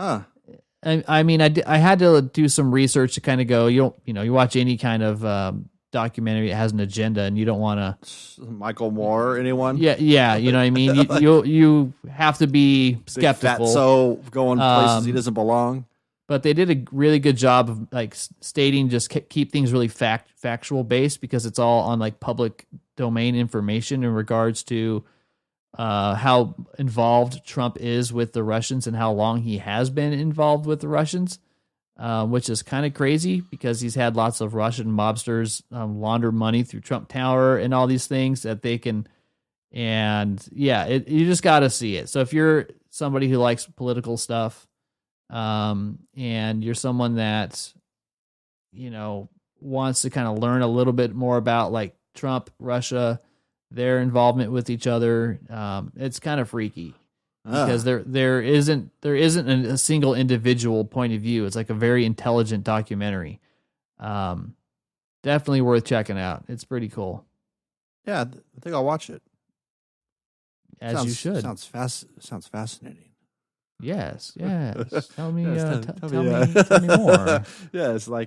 I mean, I had to do some research to kind of go, you watch any kind of documentary, it has an agenda, and you don't want to Michael Moore or anyone. Yeah, you know what I mean. You have to be skeptical. So going places he doesn't belong. But they did a really good job of like stating, just keep things really factual based, because it's all on like public domain information in regards to how involved Trump is with the Russians and how long he has been involved with the Russians, which is kind of crazy because he's had lots of Russian mobsters launder money through Trump Tower and all these things that they can. And yeah, you just got to see it. So if you're somebody who likes political stuff, and you're someone that, wants to kind of learn a little bit more about like Trump, Russia, their involvement with each other, it's kind of freaky because there isn't a single individual point of view. It's like a very intelligent documentary. Definitely worth checking out. It's pretty cool. Yeah, I think I'll watch it. You should. Sounds fascinating. Yes. Tell me, tell me me more. Yes, I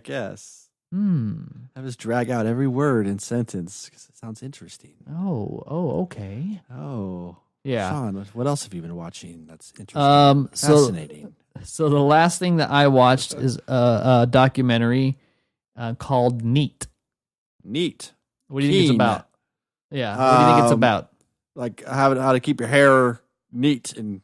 just drag out every word and sentence because it sounds interesting. Oh, okay. Oh, yeah. Sean, what else have you been watching that's interesting? Fascinating. So the last thing that I watched is a documentary called Neat. Neat. What do you think it's about? Yeah. What do you think it's about? Like how to keep your hair neat and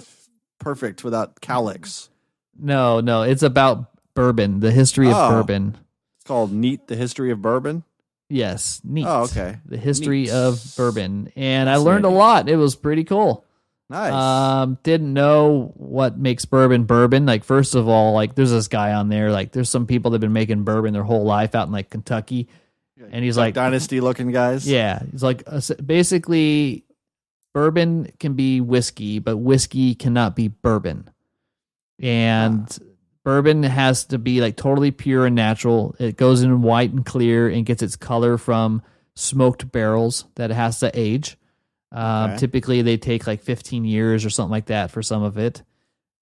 perfect without cowlicks. No, it's about bourbon, the history of bourbon. It's called Neat, the History of Bourbon? Yes, Neat. Oh, okay. The history of bourbon. And I learned a lot. It was pretty cool. Nice. Didn't know what makes bourbon. Like, first of all, like there's this guy on there, like there's some people that have been making bourbon their whole life out in like Kentucky. And he's like dynasty looking guys. Yeah. He's like, basically bourbon can be whiskey, but whiskey cannot be bourbon. And bourbon has to be like totally pure and natural. It goes in white and clear and gets its color from smoked barrels that it has to age. Typically they take like 15 years or something like that for some of it.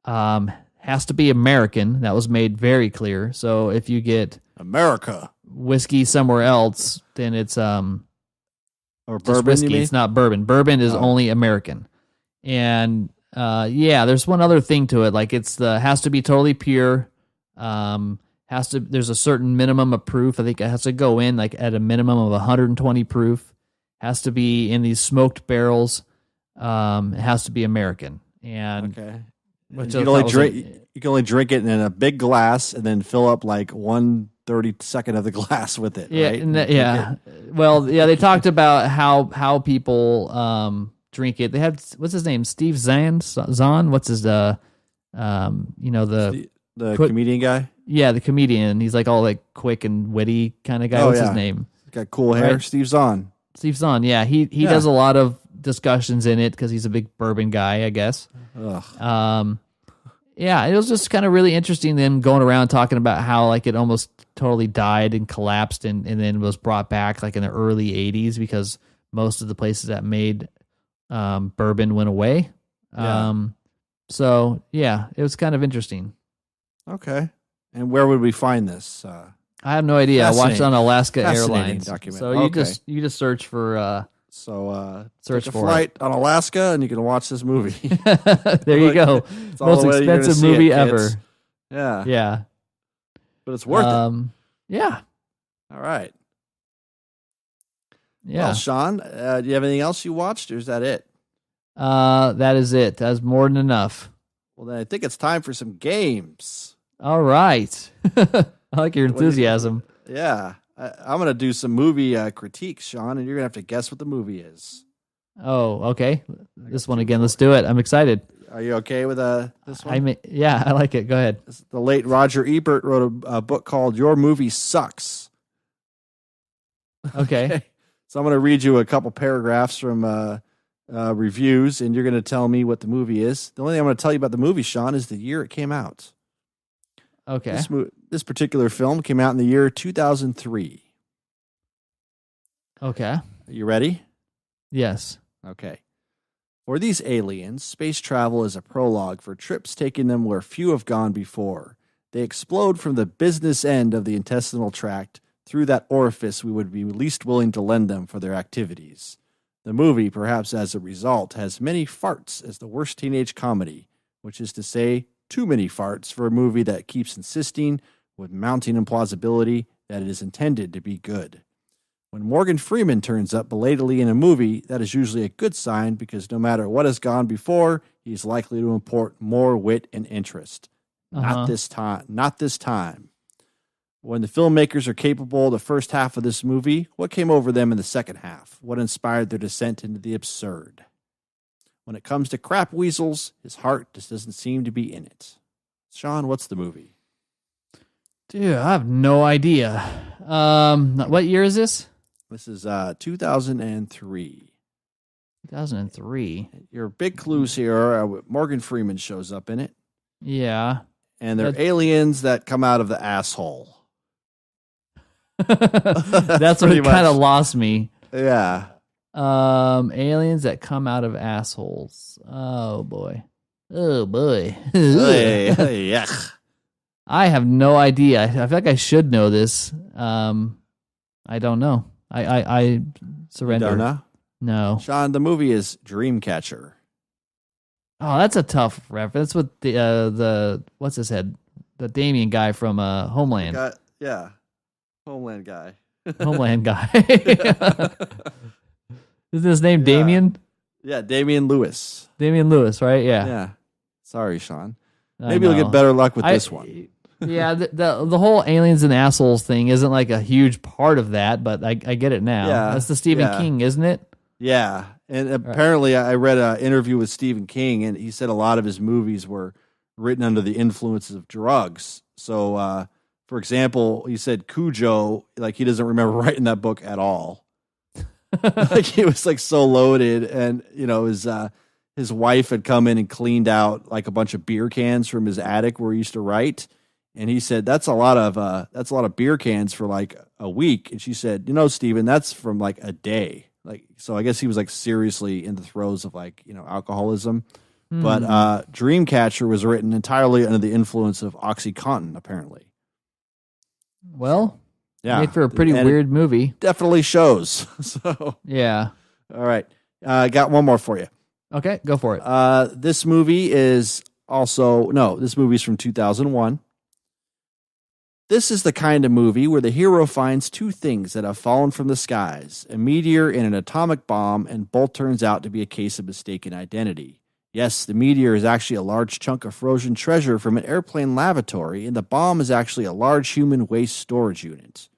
Has to be American. That was made very clear. So if you get America whiskey somewhere else, then it's or bourbon, whiskey. It's not bourbon. Bourbon is only American. And there's one other thing to it. Like has to be totally pure. There's a certain minimum of proof. I think it has to go in like at a minimum of 120 proof. Has to be in these smoked barrels. It has to be American. And you can only drink it in a big glass and then fill up like 1/32 of the glass with it. Yeah, right? They talked about how people drink it. They had, what's his name? Steve Zahn. What's his the comedian guy? Yeah, the comedian. He's like all like quick and witty kind of guy. What's his name? Got cool hair. Right? Steve Zahn. Yeah, he does a lot of discussions in it because he's a big bourbon guy, I guess. Ugh. It was just kind of really interesting them going around talking about how like it almost totally died and collapsed and then was brought back like in the early 80s because most of the places that made bourbon went away. It was kind of interesting. Okay. And where would we find this? I have no idea. I watched it on Alaska Airlines. Documentary. So you just search for search for flight on Alaska and you can watch this movie. There you go. Most expensive movie ever. Yeah. Yeah. But it's worth it. Yeah. All right. Yeah. Well, Sean, do you have anything else you watched or is that it? That is it. That's more than enough. Well, then I think it's time for some games. All right. I like your enthusiasm. Yeah. I'm going to do some movie critiques, Sean, and you're going to have to guess what the movie is. Oh, okay. This one again. Let's do it. I'm excited. Are you okay with this one? I like it. Go ahead. The late Roger Ebert wrote a book called Your Movie Sucks. Okay. So I'm going to read you a couple paragraphs from reviews, and you're going to tell me what the movie is. The only thing I'm going to tell you about the movie, Sean, is the year it came out. Okay. This particular film came out in the year 2003. Okay. Are you ready? Yes. Okay. For these aliens, space travel is a prologue for trips taking them where few have gone before. They explode from the business end of the intestinal tract through that orifice we would be least willing to lend them for their activities. The movie, perhaps as a result, has many farts as the worst teenage comedy, which is to say, too many farts for a movie that keeps insisting, with mounting implausibility, that it is intended to be good. When Morgan Freeman turns up belatedly in a movie, that is usually a good sign because no matter what has gone before, he is likely to import more wit and interest. Not this time. When the filmmakers are capable of the first half of this movie, what came over them in the second half? What inspired their descent into the absurd? When it comes to crap weasels, his heart just doesn't seem to be in it. Sean, what's the movie? Dude, I have no idea. What year is this? This is 2003. 2003. Your big clues here are Morgan Freeman shows up in it. Yeah. And they're aliens that come out of the asshole. That's what kind of lost me. Yeah. Aliens that come out of assholes. Oh boy. Yuck. I have no idea. I feel like I should know this. I don't know. I surrender. You don't know? No. Sean, the movie is Dreamcatcher. Oh, that's a tough reference with the what's his head? The Damien guy from Homeland. Yeah. Homeland guy. Homeland guy. Isn't his name Damien? Yeah, Damian Lewis. Damian Lewis, right? Yeah. Yeah. Sorry, Sean. Maybe you'll get better luck with this one. Yeah, the whole aliens and assholes thing isn't like a huge part of that, but I get it now. Yeah, that's the Stephen King, isn't it? Yeah, and apparently I read an interview with Stephen King, and he said a lot of his movies were written under the influences of drugs. So, for example, he said Cujo, like he doesn't remember writing that book at all. Like it was like so loaded, and you know his wife had come in and cleaned out like a bunch of beer cans from his attic where he used to write. And he said, that's a lot of beer cans for like a week. And she said, you know, Steven, that's from like a day. Like, so I guess he was like seriously in the throes of like, you know, alcoholism. But Dreamcatcher was written entirely under the influence of OxyContin, apparently. Well, yeah, made for a pretty weird movie. Definitely shows. So yeah. All right. I got one more for you. Okay, go for it. This movie is this movie's from 2001. This is the kind of movie where the hero finds two things that have fallen from the skies, a meteor and an atomic bomb, and both turns out to be a case of mistaken identity. Yes, the meteor is actually a large chunk of frozen treasure from an airplane lavatory, and the bomb is actually a large human waste storage unit.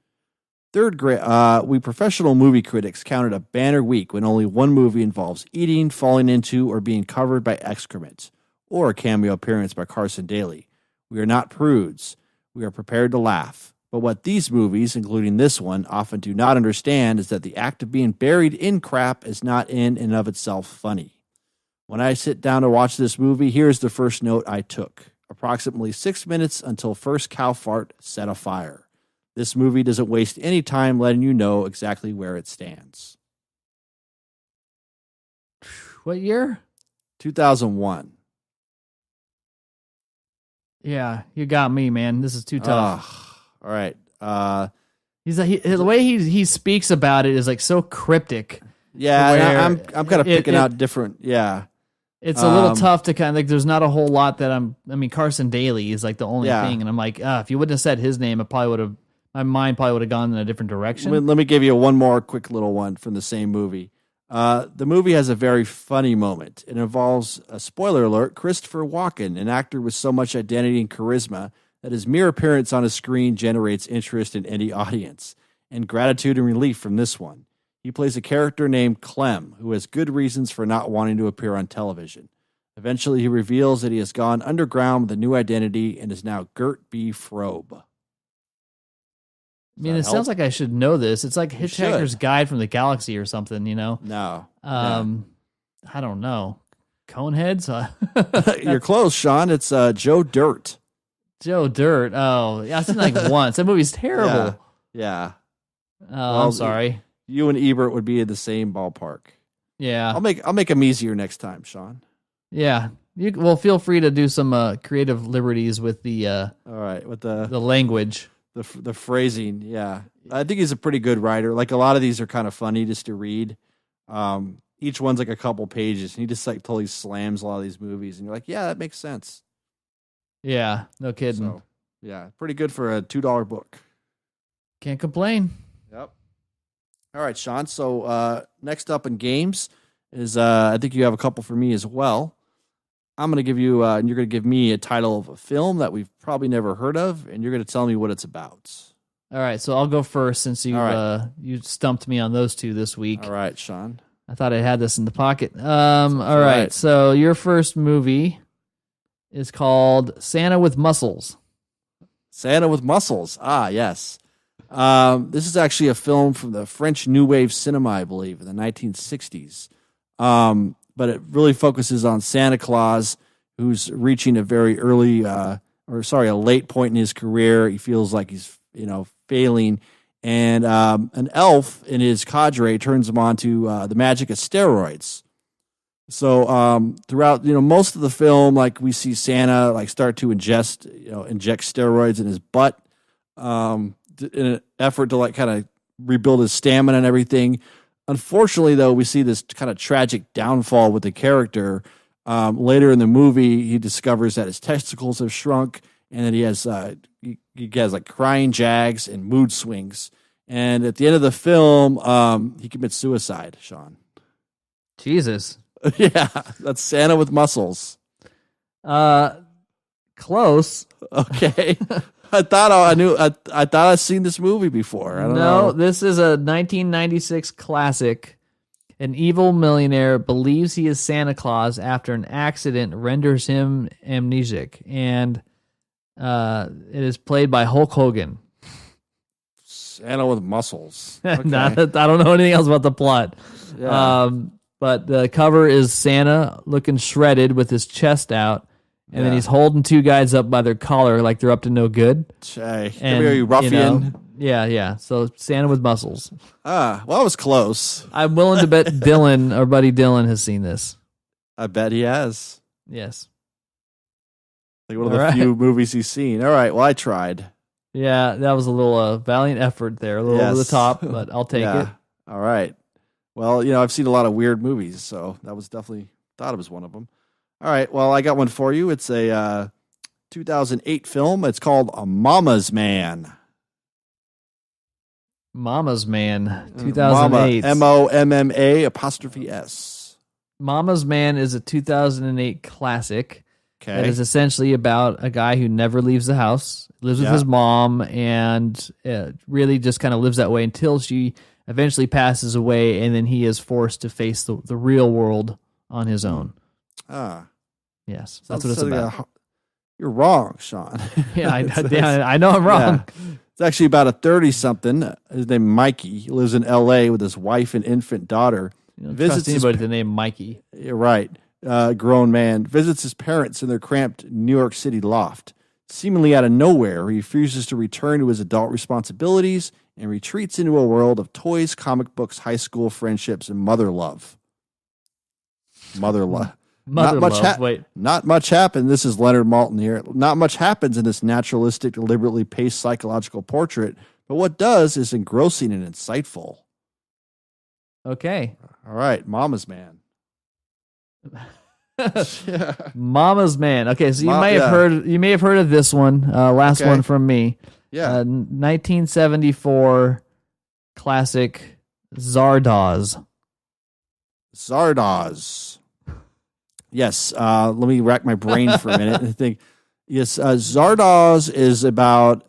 Third grade, we professional movie critics counted a banner week when only one movie involves eating, falling into, or being covered by excrement, or a cameo appearance by Carson Daly. We are not prudes. We are prepared to laugh. But what these movies, including this one, often do not understand is that the act of being buried in crap is not in and of itself funny. When I sit down to watch this movie, here's the first note I took. Approximately 6 minutes until first cow fart set a fire. This movie doesn't waste any time letting you know exactly where it stands. What year? 2001. Yeah, you got me, man. This is too tough. All right. The way he speaks about it is like so cryptic. Yeah, I'm kind of picking out different. Yeah, it's a little tough to kind of like. There's not a whole lot that I mean, Carson Daly is like the only thing, and I'm like, if you wouldn't have said his name, my mind probably would have gone in a different direction. Let me give you one more quick little one from the same movie. The movie has a very funny moment. It involves, a spoiler alert, Christopher Walken, an actor with so much identity and charisma that his mere appearance on a screen generates interest in any audience, and gratitude and relief from this one. He plays a character named Clem, who has good reasons for not wanting to appear on television. Eventually, he reveals that he has gone underground with a new identity and is now Gert B. Frobe. I mean, it sounds like I should know this. It's like Hitchhiker's Guide from the Galaxy or something, you know? No. I I don't know. Coneheads? You're close, Sean. It's Joe Dirt. Joe Dirt. Oh, yeah, I've seen like once. That movie's terrible. Yeah. Oh, well, I'm sorry. You and Ebert would be in the same ballpark. Yeah. I'll make them easier next time, Sean. Yeah. Well, feel free to do some creative liberties with the all right, with the language, the phrasing. Yeah, I think he's a pretty good writer. Like a lot of these are kind of funny just to read. Each one's like a couple pages, and he just like totally slams a lot of these movies, and you're like, yeah, that makes sense. Yeah, no kidding. So, yeah, pretty good for a $2 book. Can't complain. Yep. All right, Sean. So next up in games is I think you have a couple for me as well. I'm going to give you, and you're going to give me a title of a film that we've probably never heard of, and you're going to tell me what it's about. All right, so I'll go first since you you stumped me on those two this week. All right, Sean. I thought I had this in the pocket. All right, so your first movie is called Santa with Muscles. Santa with Muscles. Ah, yes. This is actually a film from the French New Wave cinema, I believe, in the 1960s. But it really focuses on Santa Claus, who's reaching a very a late point in his career. He feels like he's, failing. And an elf in his cadre turns him on to the magic of steroids. So throughout, most of the film, like we see Santa like start to inject steroids in his butt in an effort to like kind of rebuild his stamina and everything. Unfortunately, though, we see this kind of tragic downfall with the character. Later in the movie, he discovers that his testicles have shrunk and that he has like crying jags and mood swings. And at the end of the film, he commits suicide, Sean. Jesus. Yeah, that's Santa with Muscles. Close. Okay. I thought I'd seen this movie before. I don't know. This is a 1996 classic. An evil millionaire believes he is Santa Claus after an accident renders him amnesiac, and it is played by Hulk Hogan. Santa with Muscles. Okay. I don't know anything else about the plot. Yeah. But the cover is Santa looking shredded with his chest out. And then he's holding two guys up by their collar like they're up to no good. Hey, come here, you ruffian. Yeah. So Santa with Muscles. Well, I was close. I'm willing to bet Dylan, our buddy Dylan, has seen this. I bet he has. Yes. Like one of the few movies he's seen. All right, well, I tried. Yeah, that was a little valiant effort there. A little over the top, but I'll take it. All right. Well, I've seen a lot of weird movies, so that was definitely, thought it was one of them. All right, well, I got one for you. It's a 2008 film. It's called Mama's Man. Mama's Man, 2008. MOMMA''S. Mama's Man is a 2008 classic. Okay. That is essentially about a guy who never leaves the house, lives with his mom, and really just kind of lives that way until she eventually passes away, and then he is forced to face the real world on his own. Yes, that's what it's about. You're wrong, Sean. Yeah, I know I'm wrong. Yeah. It's actually about a 30-something. His name Mikey. He lives in L.A. with his wife and infant daughter. You don't trust anybody with the name Mikey. You're right. Grown man visits his parents in their cramped New York City loft. Seemingly out of nowhere, he refuses to return to his adult responsibilities and retreats into a world of toys, comic books, high school friendships, and mother love. Mother love. Not much happened. This is Leonard Maltin here. Not much happens in this naturalistic, deliberately paced psychological portrait, but what does is engrossing and insightful. Okay. All right, Mama's Man. Mama's Man. Okay, so you may have heard of this one. Last one from me. Yeah. 1974 classic Zardoz. Yes, let me rack my brain for a minute and think. Yes, Zardoz is about,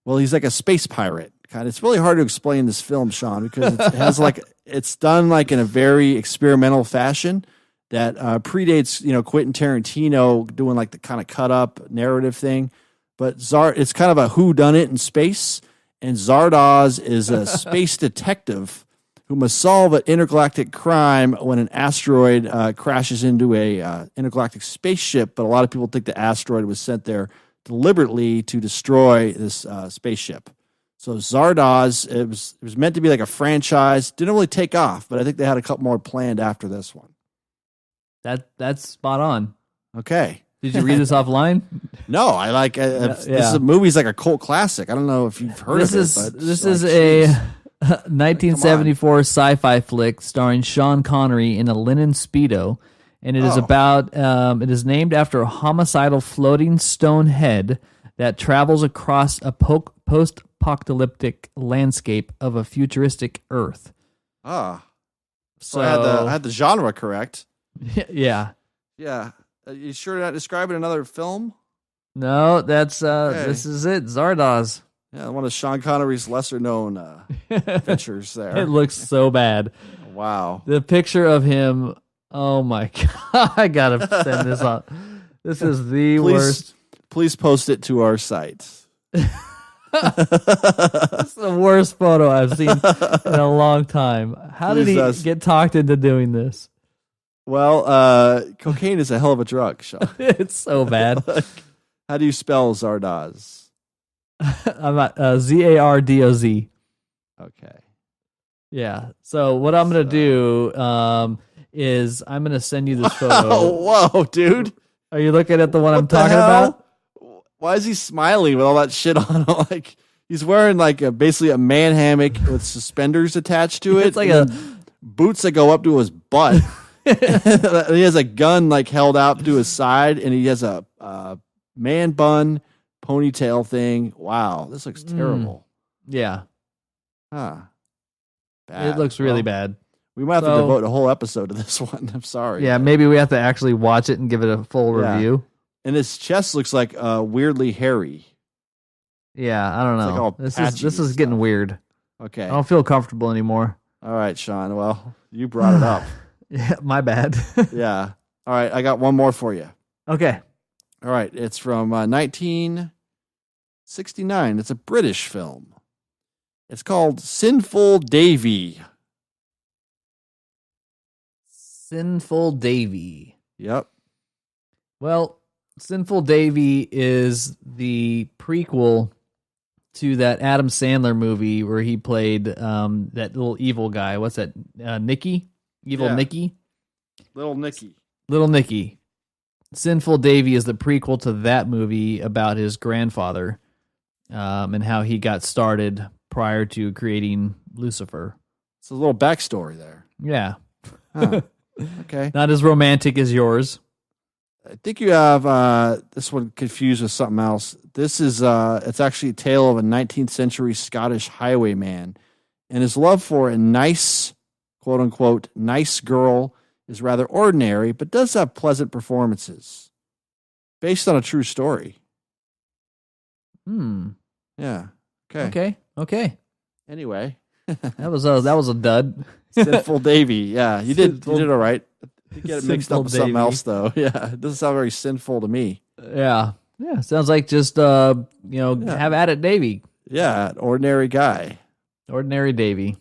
he's like a space pirate. Kind of, it's really hard to explain this film, Sean, because it has it's done like in a very experimental fashion that predates, Quentin Tarantino doing like the kind of cut up narrative thing. But it's kind of a whodunit in space, and Zardoz is a space detective who must solve an intergalactic crime when an asteroid crashes into a intergalactic spaceship. But a lot of people think the asteroid was sent there deliberately to destroy this spaceship. So Zardoz, it was meant to be like a franchise. Didn't really take off, but I think they had a couple more planned after this one. That's spot on. Okay. Did you read this offline? No, I like this movie's like a cult classic. I don't know if you've heard of it. But this is a 1974 sci-fi flick starring Sean Connery in a linen Speedo, and it is about. It is named after a homicidal floating stone head that travels across a post-apocalyptic landscape of a futuristic Earth. So I had the genre correct. Yeah. Yeah. You sure you're not describing another film? No, that's this is it, Zardoz. Yeah, one of Sean Connery's lesser-known pictures there. It looks so bad. Wow. The picture of him, oh my God, I gotta send this on. This is the worst. Please post it to our site. It's the worst photo I've seen in a long time. How did he get talked into doing this? Well, cocaine is a hell of a drug, Sean. It's so bad. How do you spell Zardoz? I'm at Zardoz. Okay. Yeah. So what I'm going to do is I'm going to send you this photo. Whoa, dude. Are you looking at the one I'm talking about? Why is he smiling with all that shit on? Like he's wearing like basically a man hammock with suspenders attached to it. It's like boots that go up to his butt. He has a gun like held out to his side, and he has a man bun ponytail thing. Wow, this looks terrible. Yeah. Bad. It looks really bad. We might have to devote a whole episode to this one. I'm sorry. Yeah, maybe we have to actually watch it and give it a full review. And his chest looks like weirdly hairy. Yeah, I don't know. Like this is getting weird. Okay. I don't feel comfortable anymore. All right, Sean. Well, you brought it up. Yeah, my bad. Yeah. All right, I got one more for you. Okay. All right, it's from 1969. It's a British film. It's called Sinful Davy. Sinful Davy. Yep. Well, Sinful Davy is the prequel to that Adam Sandler movie where he played that little evil guy. What's that? Nicky? Nicky? Little Nicky. Little Nicky. Sinful Davy is the prequel to that movie about his grandfather and how he got started prior to creating Lucifer. It's a little backstory there. Yeah. Huh. Okay. Not as romantic as yours. I think you have this one confused with something else. This is it's actually a tale of a 19th century Scottish highwayman, and his love for a nice, quote unquote, nice girl is rather ordinary, but does have pleasant performances. Based on a true story. Yeah. Okay. Anyway. That was a dud. Sinful Davy. Yeah, you did all right. You get it mixed up with something Davy. else, though. Yeah, it doesn't sound very sinful to me. Yeah. Sounds like just have at it, Davy. Yeah, an ordinary guy. Ordinary Davy.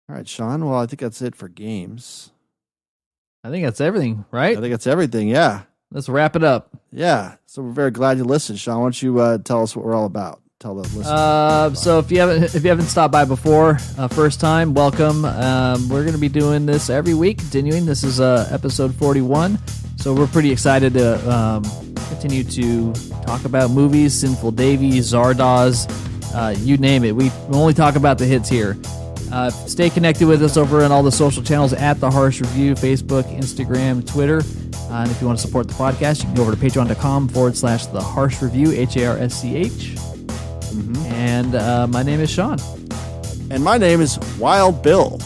All right, Sean. Well, I think that's it for games. I think that's everything, right? I think that's everything. Yeah. Let's wrap it up. Yeah. So we're very glad you listened, Sean. Why don't you tell us what we're all about? Tell the listeners. So if you haven't stopped by before, first time, welcome. We're going to be doing this every week, continuing. This is episode 41. So we're pretty excited to continue to talk about movies, Sinful Davy, Zardoz, you name it. We only talk about the hits here. Stay connected with us over on all the social channels at The Harsh Review, Facebook, Instagram, Twitter. And if you want to support the podcast, you can go over to patreon.com/The Harsh Review, HARSCH. And my name is Sean. And my name is Wild Bill.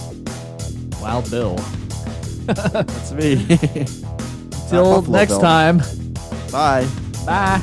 Wild Bill. That's me. Till next time. Bye. Bye.